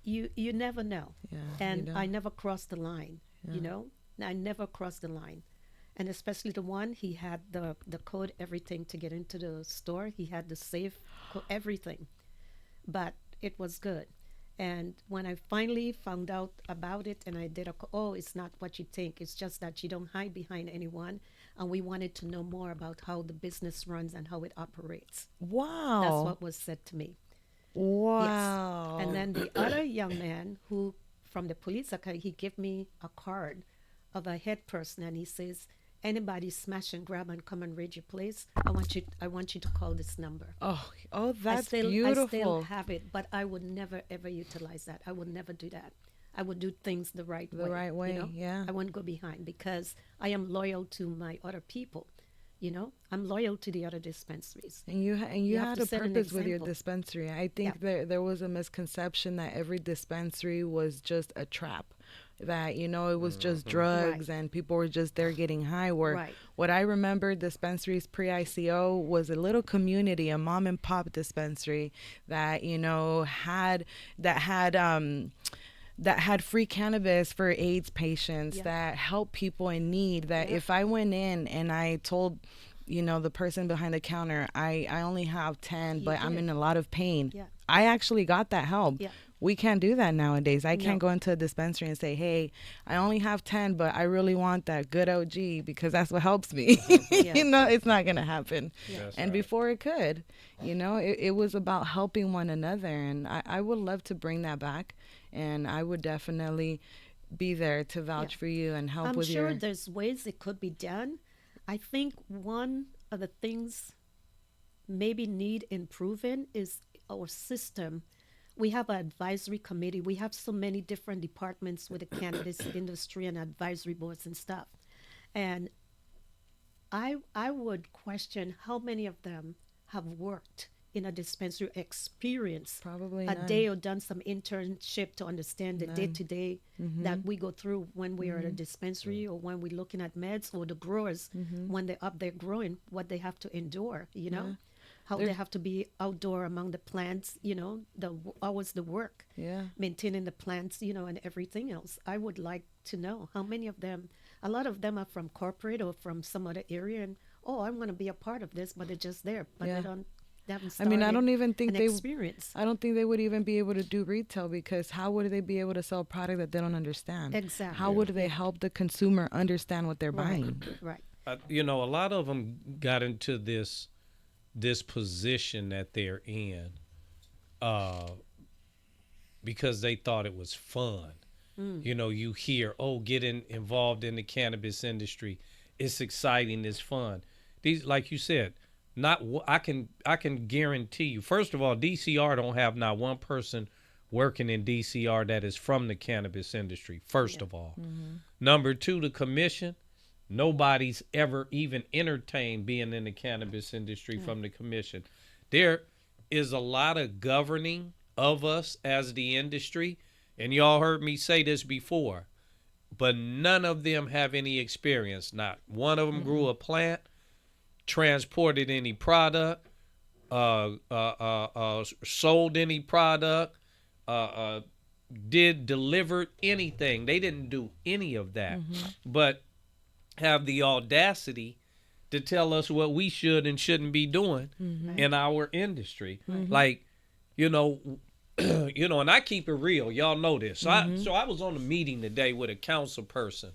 you never know. Yeah. And you I know? never crossed the line, Yeah. you know? I never crossed the line. And especially the one, he had the code, everything to get into the store. He had the safe, everything. But it was good. And when I finally found out about it and I did oh, it's not what you think. It's just that you don't hide behind anyone. And we wanted to know more about how the business runs and how it operates. Wow. That's what was said to me. Wow. Yes. And then the other young man who, from the police account, he gave me a card of a head person, and he says, anybody smash and grab and come and raid your place, I want you to call this number. Oh, that's I beautiful. still have it, but I would never ever utilize that. I would never do that. I would do things the right way. The right way, you know? yeah. I wouldn't go behind because I am loyal to my other people. You know, I'm loyal to the other dispensaries. And you You have had to a set an purpose with your example. dispensary. I think Yeah. there was a misconception that every dispensary was just a trap. That, you know, it was just drugs and people were just there getting high. Where Right. what I remember dispensaries pre-ICO was a little community, a mom and pop dispensary that, you know, had free cannabis for AIDS patients, Yeah. that helped people in need, that Yeah. if I went in and I told, you know, the person behind the counter, I only have 10, You but I'm did. in a lot of pain. Yeah. I actually got that help. Yeah. We can't do that nowadays. I No. can't go into a dispensary and say, hey, I only have 10, but I really want that good OG because that's what helps me. Yeah. You know, it's not going to happen. That's And right. before it could, you know, it was about helping one another. And I would love to bring that back. And I would definitely be there to vouch Yeah. for you and help I'm with sure your... there's ways it could be done. I think one of the things maybe need improving is our system. We have an advisory committee. We have so many different departments with the cannabis industry and advisory boards and stuff. And I would question how many of them have worked in a dispensary experience Probably a none. day or done some internship to understand the None. day-to-day that we go through when we are at a dispensary or when we're looking at meds, or the growers when they're up there growing, what they have to endure, you know, how they have to be outdoor among the plants, you know, hours the work, Yeah. maintaining the plants, you know, and everything else. I would like to know how many of them, a lot of them are from corporate or from some other area, and oh, I want to be a part of this, but they're just there, but Yeah. they haven't I mean, I started don't even think an they... experience. I don't think they would even be able to do retail, because how would they be able to sell a product that they don't understand? Exactly. How would they help the consumer understand what they're Right. buying? Right. You know, a lot of them got into this position that they're in because they thought it was fun. You know, you hear, oh, getting involved in the cannabis industry, it's exciting, it's fun. These, like you said, I can guarantee you. First of all, DCR don't have not one person working in DCR that is from the cannabis industry. First of all, number two, the commission. Nobody's ever even entertained being in the cannabis industry from the commission. There is a lot of governing of us as the industry, and y'all heard me say this before, but none of them have any experience. Not one of them grew a plant, transported any product, sold any product, delivered anything. They didn't do any of that, but have the audacity to tell us what we should and shouldn't be doing in our industry. Like, you know, you know, and I keep it real. Y'all know this. So I was on a meeting today with a council person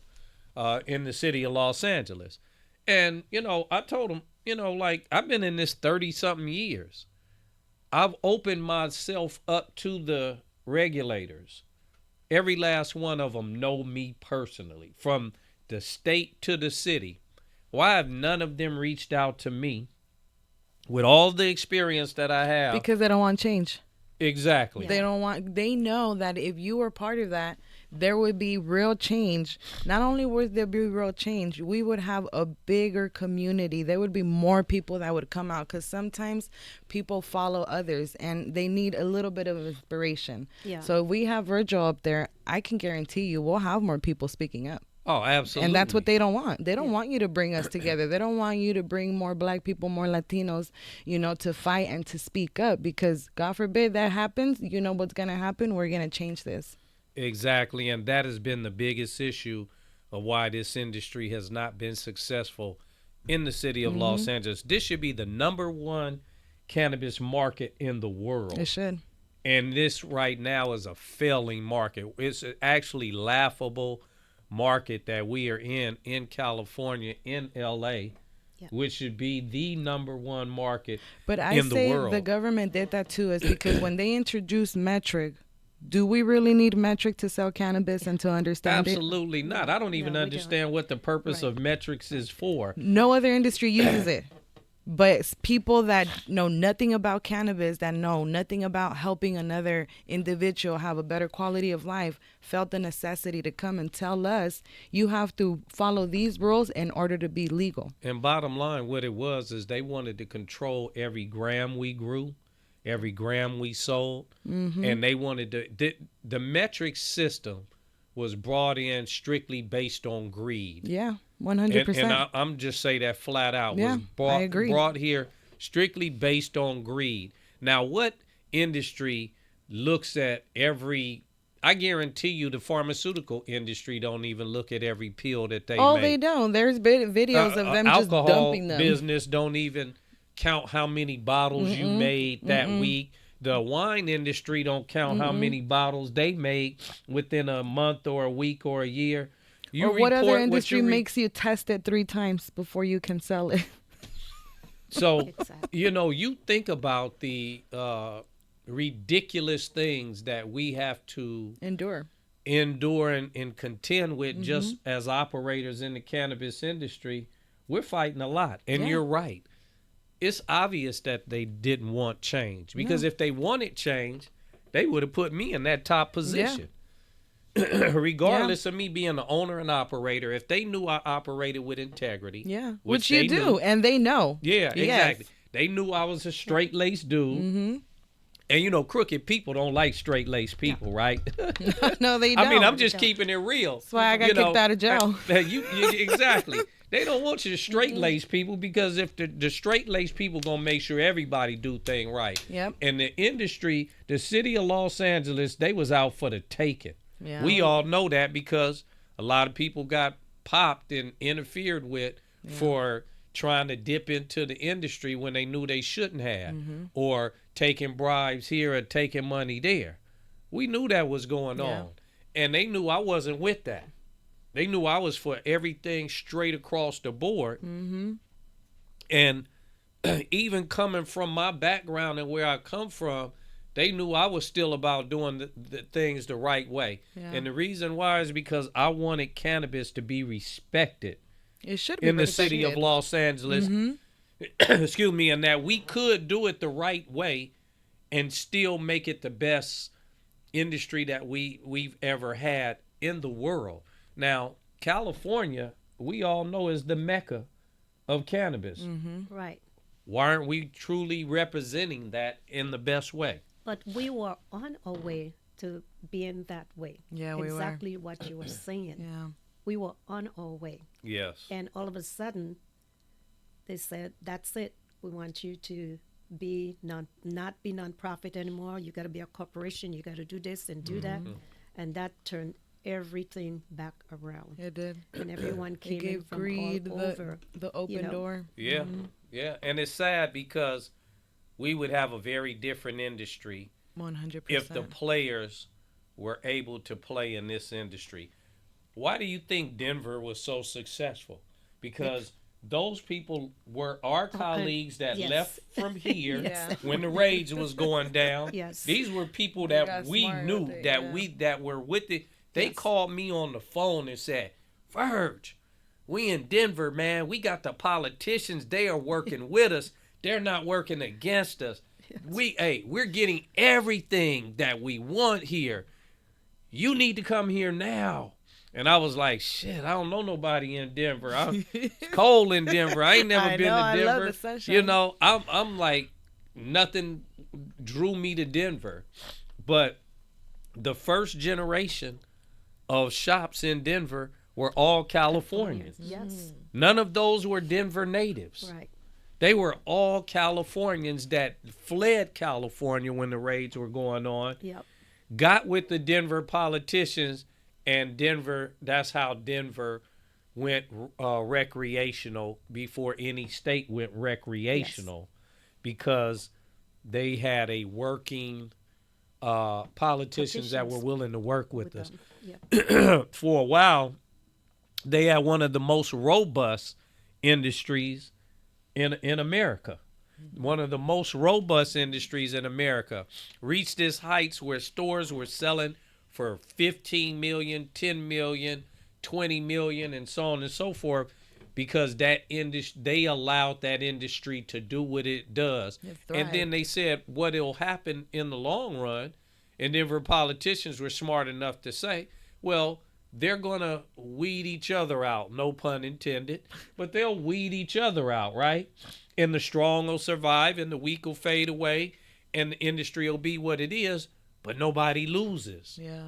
in the city of Los Angeles. And, you know, I told them, you know, like, I've been in this 30-something years. I've opened myself up to the regulators. Every last one of them know me personally, from the state to the city. Why have none of them reached out to me with all the experience that I have? Because they don't want change. Exactly. They don't want... They know that if you are part of that, there would be real change. Not only would there be real change, we would have a bigger community. There would be more people that would come out, because sometimes people follow others and they need a little bit of inspiration. Yeah. So if we have Virgil up there, I can guarantee you we'll have more people speaking up. Oh, absolutely. And that's what they don't want. They don't want you to bring us together. They don't want you to bring more black people, more Latinos, to fight and to speak up, because God forbid that happens. You know what's going to happen? We're going to change this. Exactly. And that has been the biggest issue of why this industry has not been successful in the city of Los Angeles. This should be the #1 cannabis market in the world. It should. And this right now is a failing market. It's actually laughable market that we are in California, in LA, which should be the #1 market but I in the say world. The government did that too, is because when they introduced metric, do we really need metric to sell cannabis and to understand Absolutely not. I don't even we understand what the purpose of metrics is for. it? No other industry uses it. But it's people that know nothing about cannabis, that know nothing about helping another individual have a better quality of life, felt the necessity to come and tell us, you have to follow these rules in order to be legal. And bottom line, what it was is they wanted to control every gram we grew, every gram we sold, and they wanted to. The metric system was brought in strictly based on greed. Yeah, 100%. And I'm just say that flat out. Yeah, was I agree. Brought here strictly based on greed. Now, what industry looks at every? I guarantee you, the pharmaceutical industry don't even look at every pill that they make. They don't. There's videos of them just dumping them. Alcohol business don't even count how many bottles you made that week. The wine industry don't count how many bottles they make within a month or a week or a year. You or what other report industry you makes you test it 3 times before you can sell it? So, Exactly. you think about the ridiculous things that we have to Endure. endure and contend with just as operators in the cannabis industry. We're fighting a lot. And you're right. It's obvious that they didn't want change, because if they wanted change, they would have put me in that top position. Regardless of me being the owner and operator, if they knew I operated with integrity, Which you do, and they know. Yeah, exactly. They knew I was a straight-laced dude. And crooked people don't like straight-laced people, right? No, they don't. I mean, I'm just keeping it real. That's why I got kicked out of jail. Exactly. They don't want you to straight-laced people, because if the straight-laced people gonna make sure everybody do thing right. Yep. And the industry, the city of Los Angeles, they was out for the taking. Yeah. We all know that, because a lot of people got popped and interfered with for trying to dip into the industry when they knew they shouldn't have, or taking bribes here or taking money there. We knew that was going on, and they knew I wasn't with that. They knew I was for everything straight across the board. And even coming from my background and where I come from, they knew I was still about doing the things the right way. And the reason why is because I wanted cannabis to be respected. It should be in the city of Los Angeles. Excuse me, and that we could do it the right way and still make it the best industry that we've ever had in the world. Now, California, we all know, is the mecca of cannabis. Right. Why aren't we truly representing that in the best way? But we were on our way to being that way. Yeah, we were. Exactly what you were saying. Yeah. We were on our way. Yes. And all of a sudden, they said, that's it. We want you to be not be nonprofit anymore. You got to be a corporation. You got to do this and do that. And that turned everything back around. It did. And everyone It came in gave from greed all over. the open door. Yeah. Yeah. And it's sad, because we would have a very different industry 100%. if the players were able to play in this industry. Why do you think Denver was so successful? Because those people were our colleagues that Yes. left from here Yes. when the raids was going down. Yes. These were people got that we smart knew, with it, that were with it. They called me on the phone and said, "Virg, we in Denver, man. We got the politicians. They are working with us. They're not working against us. We're getting everything that we want here. you need to come here now. And I was like, shit, I don't know nobody in Denver. It's cold in Denver. I ain't never been to I love Denver. the sunshine. You know, I'm like, nothing drew me to Denver. But the first generation of shops in Denver were all Californians. Yes. None of those were Denver natives. Right. They were all Californians that fled California when the raids were going on, Yep. got with the Denver politicians, and Denver, that's how Denver went recreational before any state went recreational, because they had a working politicians that were willing to work with us. Yep. For a while, they had one of the most robust industries in America. One of the most robust industries in America reached its heights where stores were selling for 15 million, 10 million, 20 million, and so on and so forth, because they allowed that industry to do what it does. And then they said what'll happen in the long run, and Denver politicians were smart enough to say, well, they're going to weed each other out, no pun intended, but they'll weed each other out, right? And the strong will survive and the weak will fade away and the industry will be what it is, but nobody loses. Yeah.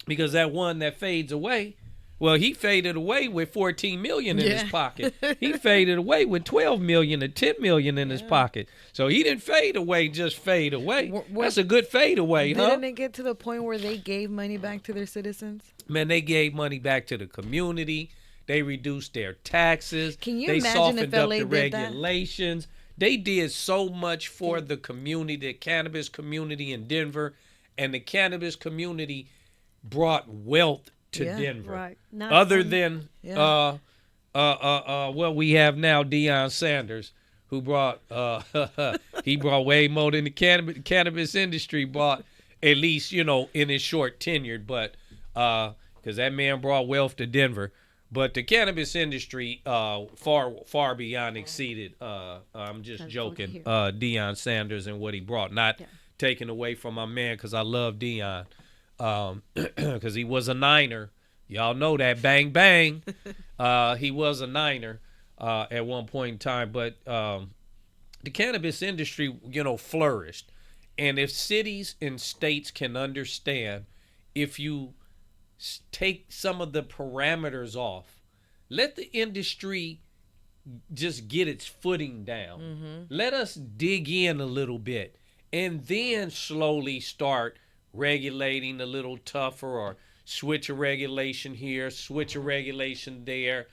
Because that one that fades away, well, he faded away with 14 million in his pocket. He faded away with 12 million or 10 million in his pocket. So he didn't fade away, just fade away. That's a good fade away, huh? Didn't it get to the point where they gave money back to their citizens? Man, they gave money back to the community. They reduced their taxes. Can you they imagine softened if up LA the did that? regulations. They did so much for the community, the cannabis community in Denver, and the cannabis community brought wealth to Denver. Right. Other than what we have now, Deion Sanders, who brought he brought way more than the cannabis industry brought, at least, you know, in his short tenure, but because that man brought wealth to Denver. But the cannabis industry far beyond exceeded, I'm just joking, Deion Sanders and what he brought. Not taken away from my man, because I love Deion, because he was a Niner. Y'all know that. Bang, bang. He was a Niner at one point in time. But the cannabis industry, you know, flourished. And if cities and states can understand, if you take some of the parameters off, let the industry just get its footing down. Let us dig in a little bit and then slowly start regulating a little tougher, or switch a regulation here, switch a regulation there,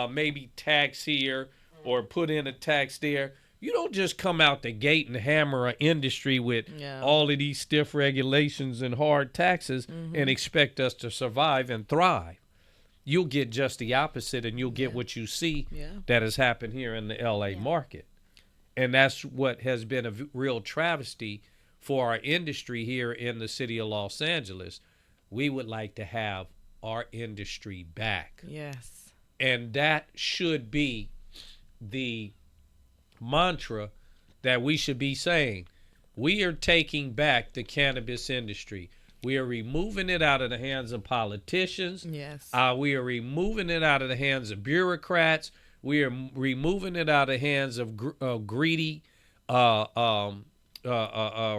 maybe tax here or put in a tax there. You don't just come out the gate and hammer an industry with all of these stiff regulations and hard taxes and expect us to survive and thrive. You'll get just the opposite, and you'll get what you see that has happened here in the LA market. And that's what has been a real travesty for our industry here in the city of Los Angeles. We would like to have our industry back. Yes. And that should be the mantra that we should be saying. We are taking back the cannabis industry. We are removing it out of the hands of politicians. Yes. We are removing it out of the hands of bureaucrats. We are removing it out of the hands of greedy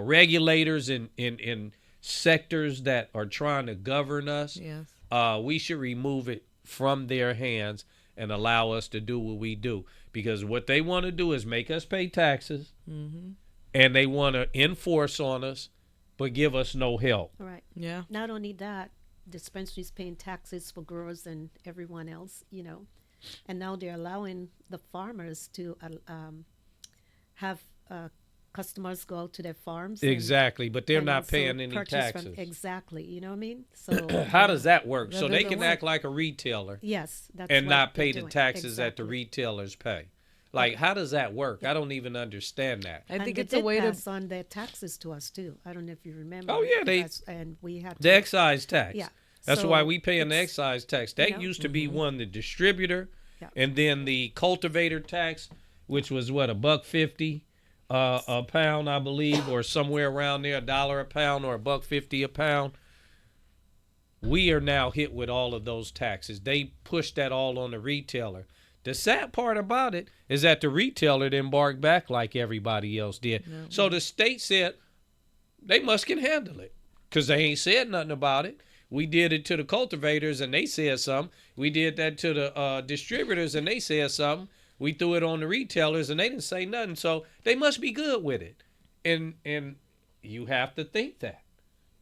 regulators in sectors that are trying to govern us. Yes. We should remove it from their hands and allow us to do what we do. Because what they want to do is make us pay taxes, and they want to enforce on us, but give us no help. Right. Yeah. Not only that, dispensaries paying taxes for growers and everyone else, you know, and now they're allowing the farmers to have customers go out to their farms. Exactly, but they're and not also paying any purchase taxes. Exactly, you know what I mean? So How does that work? That So they doesn't can work. act like a retailer yes, that's and what not they're pay the doing. taxes that the Exactly. retailers pay. Like, how does that work? I don't even understand that. I And think they it's a did way to. pass on their taxes to us too. I don't know if you remember. Oh, yeah, they- and we had The to, excise tax. Yeah. That's So why we pay an it's- excise tax. That you know, used to be one, the distributor, Yeah. and then the cultivator tax, which was what, $1.50 a pound, I believe, or somewhere around there, $1 a pound or $1.50 a pound. we are now hit with all of those taxes. They push that all on the retailer. The sad part about it is that the retailer didn't bark back like everybody else did. No. So the state said they must can handle it because they ain't said nothing about it. We did it to the cultivators and they said something. We did that to the distributors and they said something. We threw it on the retailers and they didn't say nothing. So they must be good with it. And you have to think that.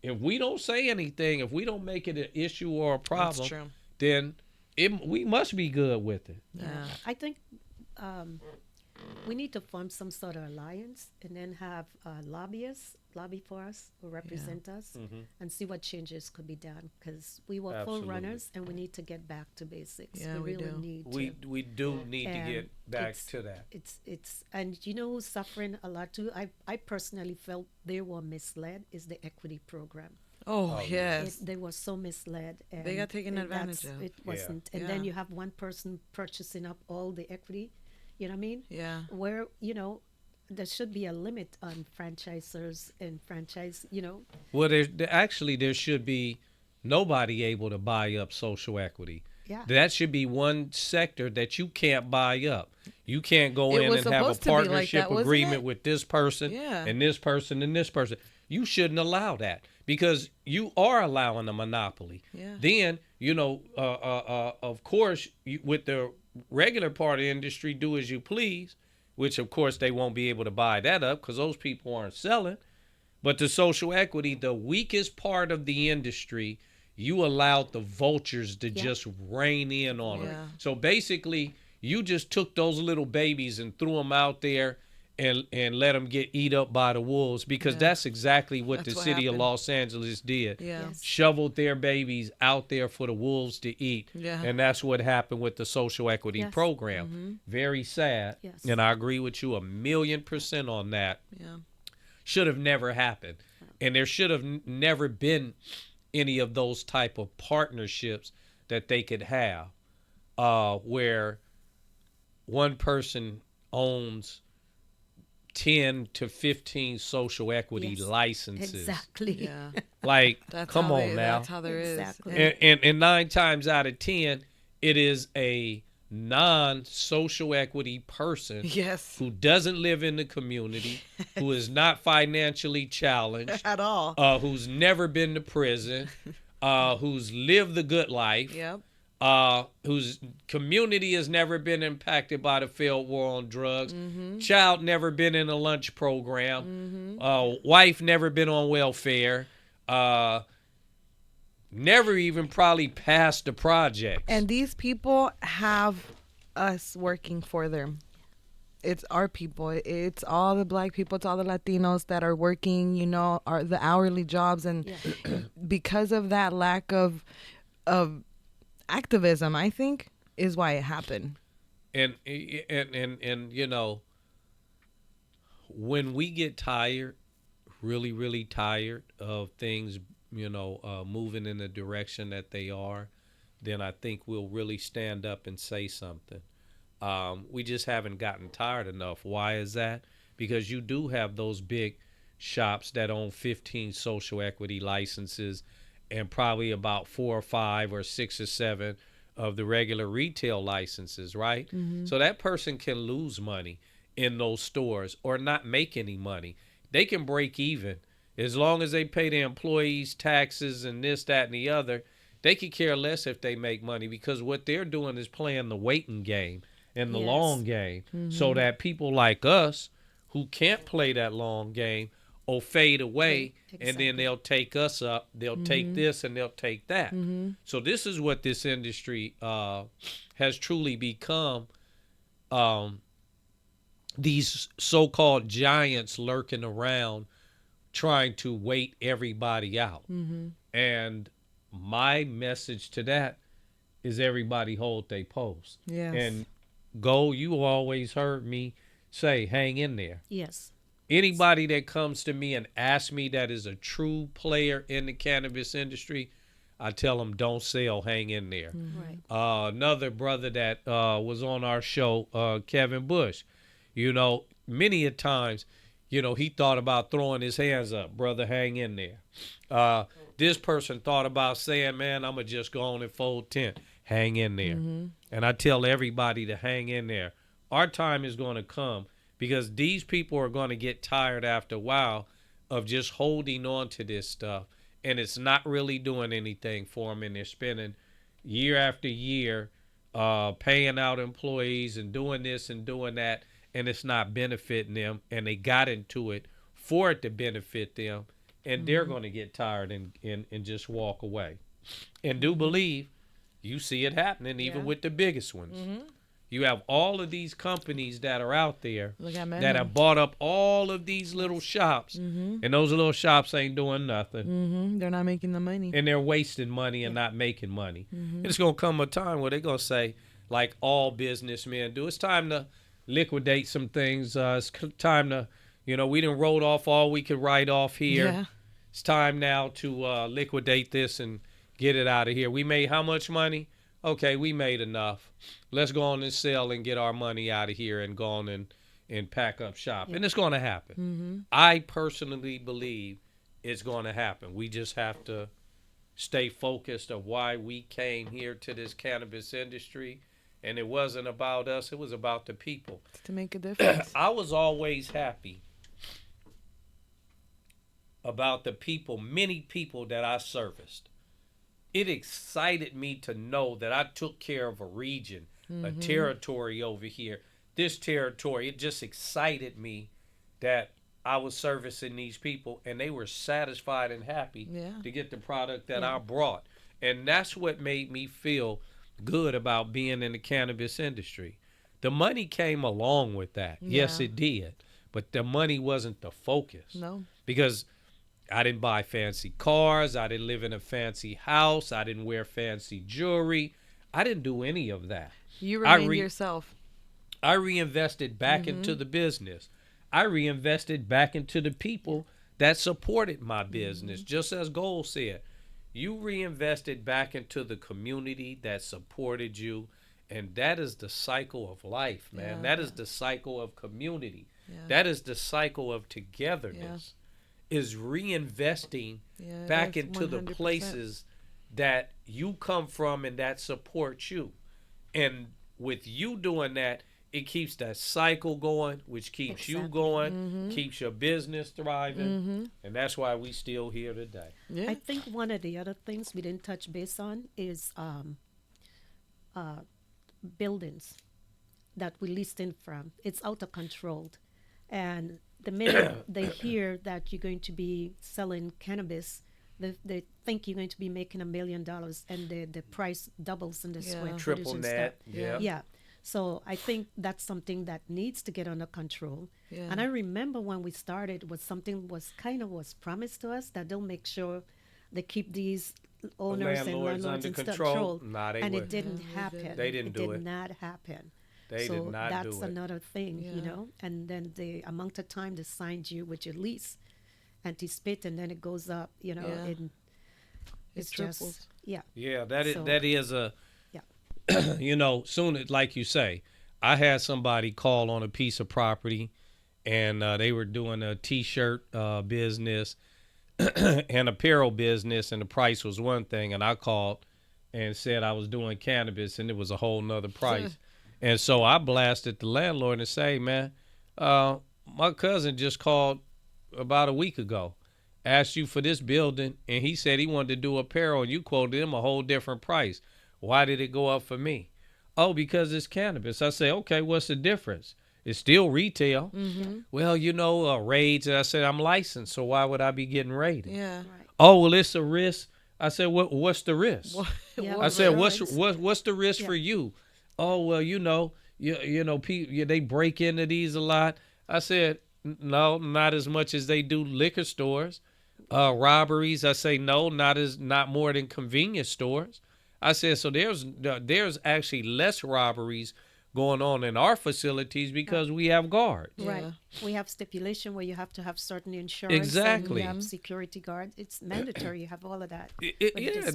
If we don't say anything, if we don't make it an issue or a problem, then we must be good with it. Yeah. I think we need to form some sort of alliance and then have lobbyists lobby for us or represent us and see what changes could be done because we were full Absolutely. runners and we need to get back to basics. Yeah, we we really do. need to. We do need to And get back it's- to that. It's and you know who's suffering a lot too. I personally felt they were misled. Is the equity program. Oh, yes. They were so misled. And They got taken and advantage that's- of. It wasn't. And then Yeah. you have one person purchasing up all the equity. You know what I mean? Yeah. Where, there should be a limit on franchisors and franchise, Well, there should be nobody able to buy up social equity. Yeah. That should be one sector that you can't buy up. You can't go It in was and have a supposed to be like partnership that, wasn't agreement it? with this person Yeah. and this person and this person. You shouldn't allow that because you are allowing a monopoly. Yeah. Then, of course, with the regular part of the industry, do as you please, which, of course, they won't be able to buy that up because those people aren't selling. But the social equity, the weakest part of the industry, you allowed the vultures to just rein in on Yeah. them. So basically, you just took those little babies and threw them out there and let them get eat up by the wolves because that's exactly what That's the what city of happened. Los Angeles did. Yeah. Yes. Shoveled their babies out there for the wolves to eat. Yeah. And that's what happened with the social equity Yes. program. Very sad. Yes. And I agree with you 1,000,000% on that. Yeah. Should have never happened. And there should have never been any of those type of partnerships that they could have where one person owns 10 to 15 social equity Yes. licenses. Exactly. Yeah. Like, That's come how on now. That's how there is. Exactly. And 9 times out of 10, it is a non-social equity person Yes. who doesn't live in the community, who is not financially challenged, At all. who's never been to prison, who's lived the good life, Yep. whose community has never been impacted by the failed war on drugs, child never been in a lunch program, wife never been on welfare, never even probably passed the projects. And these people have us working for them. It's our people. It's all the black people. It's all the Latinos that are working, are the hourly jobs. And because of that lack of activism, I think, is why it happened. And when we get tired, really, really tired of things, moving in the direction that they are, then I think we'll really stand up and say something. We just haven't gotten tired enough. Why is that? Because you do have those big shops that own 15 social equity licenses and probably about 4 or 5 or 6 or 7 of the regular retail licenses, right? So that person can lose money in those stores or not make any money. They can break even. As long as they pay their employees taxes and this, that, and the other, they could care less if they make money because what they're doing is playing the waiting game and the long game so that people like us who can't play that long game will fade away and then they'll take us up. They'll take this and they'll take that. So this is what this industry has truly become. These so-called giants lurking around trying to wait everybody out. And my message to that is everybody hold their post. Yes. And you always heard me say, hang in there. Yes. Anybody that comes to me and asks me that is a true player in the cannabis industry, I tell them don't sell, hang in there. Right. Another brother that was on our show, Kevin Bush, many a times, he thought about throwing his hands up. Brother, hang in there. This person thought about saying, man, I'm going to just go on and fold tent. Hang in there. And I tell everybody to hang in there. Our time is going to come because these people are going to get tired after a while of just holding on to this stuff. And it's not really doing anything for them. And they're spending year after year paying out employees and doing this and doing that. And it's not benefiting them. And they got into it for it to benefit them. And they're going to get tired and just walk away. And do believe you see it happening even with the biggest ones. You have all of these companies that are out there that have bought up all of these little shops. And those little shops ain't doing nothing. They're not making the money. And they're wasting money and not making money. And it's going to come a time where they're going to say, like all businessmen do, it's time to liquidate some things. It's time to, we done wrote off all we could write off here. Yeah. It's time now to liquidate this and get it out of here. We made how much money? Okay, we made enough. Let's go on and sell and get our money out of here and go on and pack up shop. And it's going to happen. I personally believe it's going to happen. We just have to stay focused of why we came here to this cannabis industry. And it wasn't about us. It was about the people. To make a difference. I was always happy about the people, many people that I serviced. It excited me to know that I took care of a region, a territory over here. This territory, it just excited me that I was servicing these people and they were satisfied and happy to get the product that I brought. And that's what made me feel good about being in the cannabis industry. The money came along with that. Yes, it did. But the money wasn't the focus. No. Because I didn't buy fancy cars. I didn't live in a fancy house. I didn't wear fancy jewelry. I didn't do any of that. You remained yourself. I reinvested back into the business. I reinvested back into the people that supported my business. Just as Gold said, you reinvested back into the community that supported you. And that is the cycle of life, man. That is the cycle of community. That is the cycle of togetherness. Is reinvesting back into 100%. The places that you come from and that support you. And with you doing that, it keeps that cycle going, which keeps you going, keeps your business thriving. And that's why we still here today. I think one of the other things we didn't touch base on is buildings that we leasing from. It's out of control. And the minute they hear that you're going to be selling cannabis, they think you're going to be making $1 million, and the price doubles in the square footage triple and that. stuff. Yeah. So I think that's something that needs to get under control. And I remember when we started, was promised to us that they'll make sure they keep these owners and landlords under in control. And it didn't happen. They didn't do it. It did not happen. They did not do it. That's another thing, And then the amount of time they signed you with your lease, anticipate, and then it goes up, and it's triples. Just, that is a, soon as, like you say, I had somebody call on a piece of property, and they were doing a T-shirt business and apparel business, and the price was one thing, and I called and said I was doing cannabis, and it was a whole nother price. And so I blasted the landlord and say, man, my cousin just called about a week ago, asked you for this building, and he said he wanted to do apparel, and you quoted him a whole different price. Why did it go up for me? Oh, because it's cannabis. I say, okay, what's the difference? It's still retail. Well, raids. And I said, I'm licensed, so why would I be getting raided? Yeah. Right. Oh, well, it's a risk. I said, what's the risk? I said, what's the risk for you? Oh, well, people, they break into these a lot. I said, no, not as much as they do liquor stores. Robberies, I say, no, not more than convenience stores. I said, so there's actually less robberies going on in our facilities because we have guards. Right. We have stipulation where you have to have certain insurance. Exactly. And you have security guards. It's mandatory. You have all of that.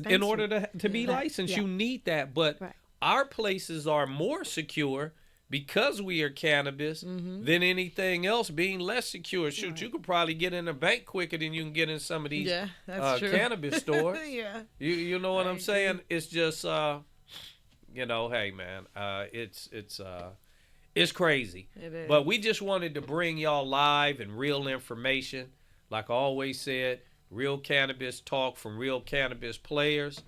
In order to be licensed, you need that. But our places are more secure because we are cannabis than anything else, being less secure. Shoot, Right. you could probably get in a bank quicker than you can get in some of these Yeah, that's true. cannabis stores. Yeah. You know what I I'm saying? It's just you know, hey man, it's crazy. It is. But we just wanted to bring y'all live and real information. Like I always said, real cannabis talk from real cannabis players.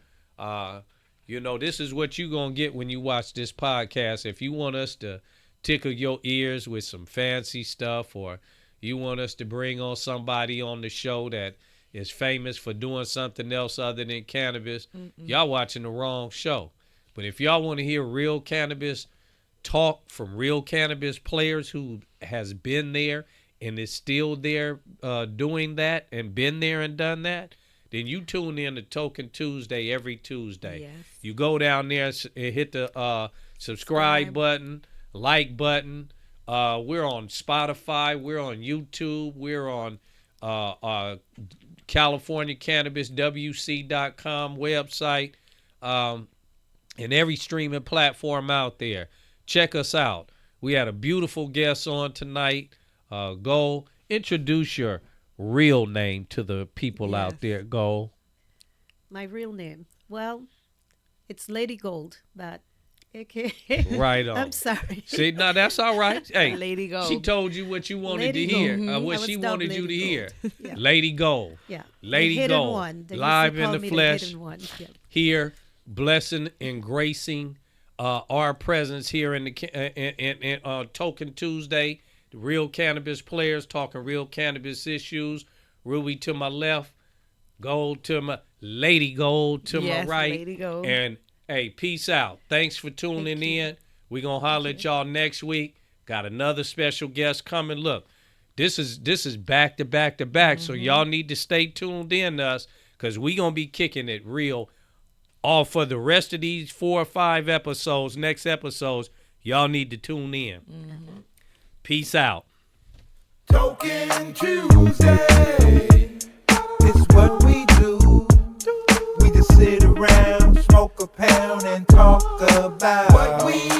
You know, this is what you're going to get when you watch this podcast. If you want us to tickle your ears with some fancy stuff, or you want us to bring on somebody on the show that is famous for doing something else other than cannabis, y'all watching the wrong show. But if y'all want to hear real cannabis talk from real cannabis players who has been there and is still there doing that and been there and done that, then you tune in to Token Tuesday every Tuesday. Yes. You go down there and hit the subscribe button, like button. We're on Spotify. We're on YouTube. We're on California Cannabis, WC.com website, and every streaming platform out there. Check us out. We had a beautiful guest on tonight. Go introduce your real name to the people out there. Go. My real name. Well, it's Lady Gold, but okay. Right on. I'm sorry. See, no, that's all right. Hey, Lady Gold. she told you what you wanted Lady to hear. Gold. What I she was dubbed wanted you to Lady hear. Gold. Yeah. Lady Gold. Yeah. Lady the hidden Gold. One. They used to Live in call the me flesh. hidden one. Yeah. Here, blessing and gracing our presence here in the Token Tuesday. The real cannabis players talking real cannabis issues. Ruby to my left, Gold to my Lady Gold to Yes, my right. Lady Gold. And hey, peace out. Thanks for tuning in. We're gonna holler at y'all next week. Got another special guest coming. Look, this is back to back to back. So y'all need to stay tuned in to us, because we gonna be kicking it real all for the rest of these 4 or 5 episodes. Next episodes, y'all need to tune in. Peace out. Token Tuesday, it's what we do. We just sit around, smoke a pound, and talk about what we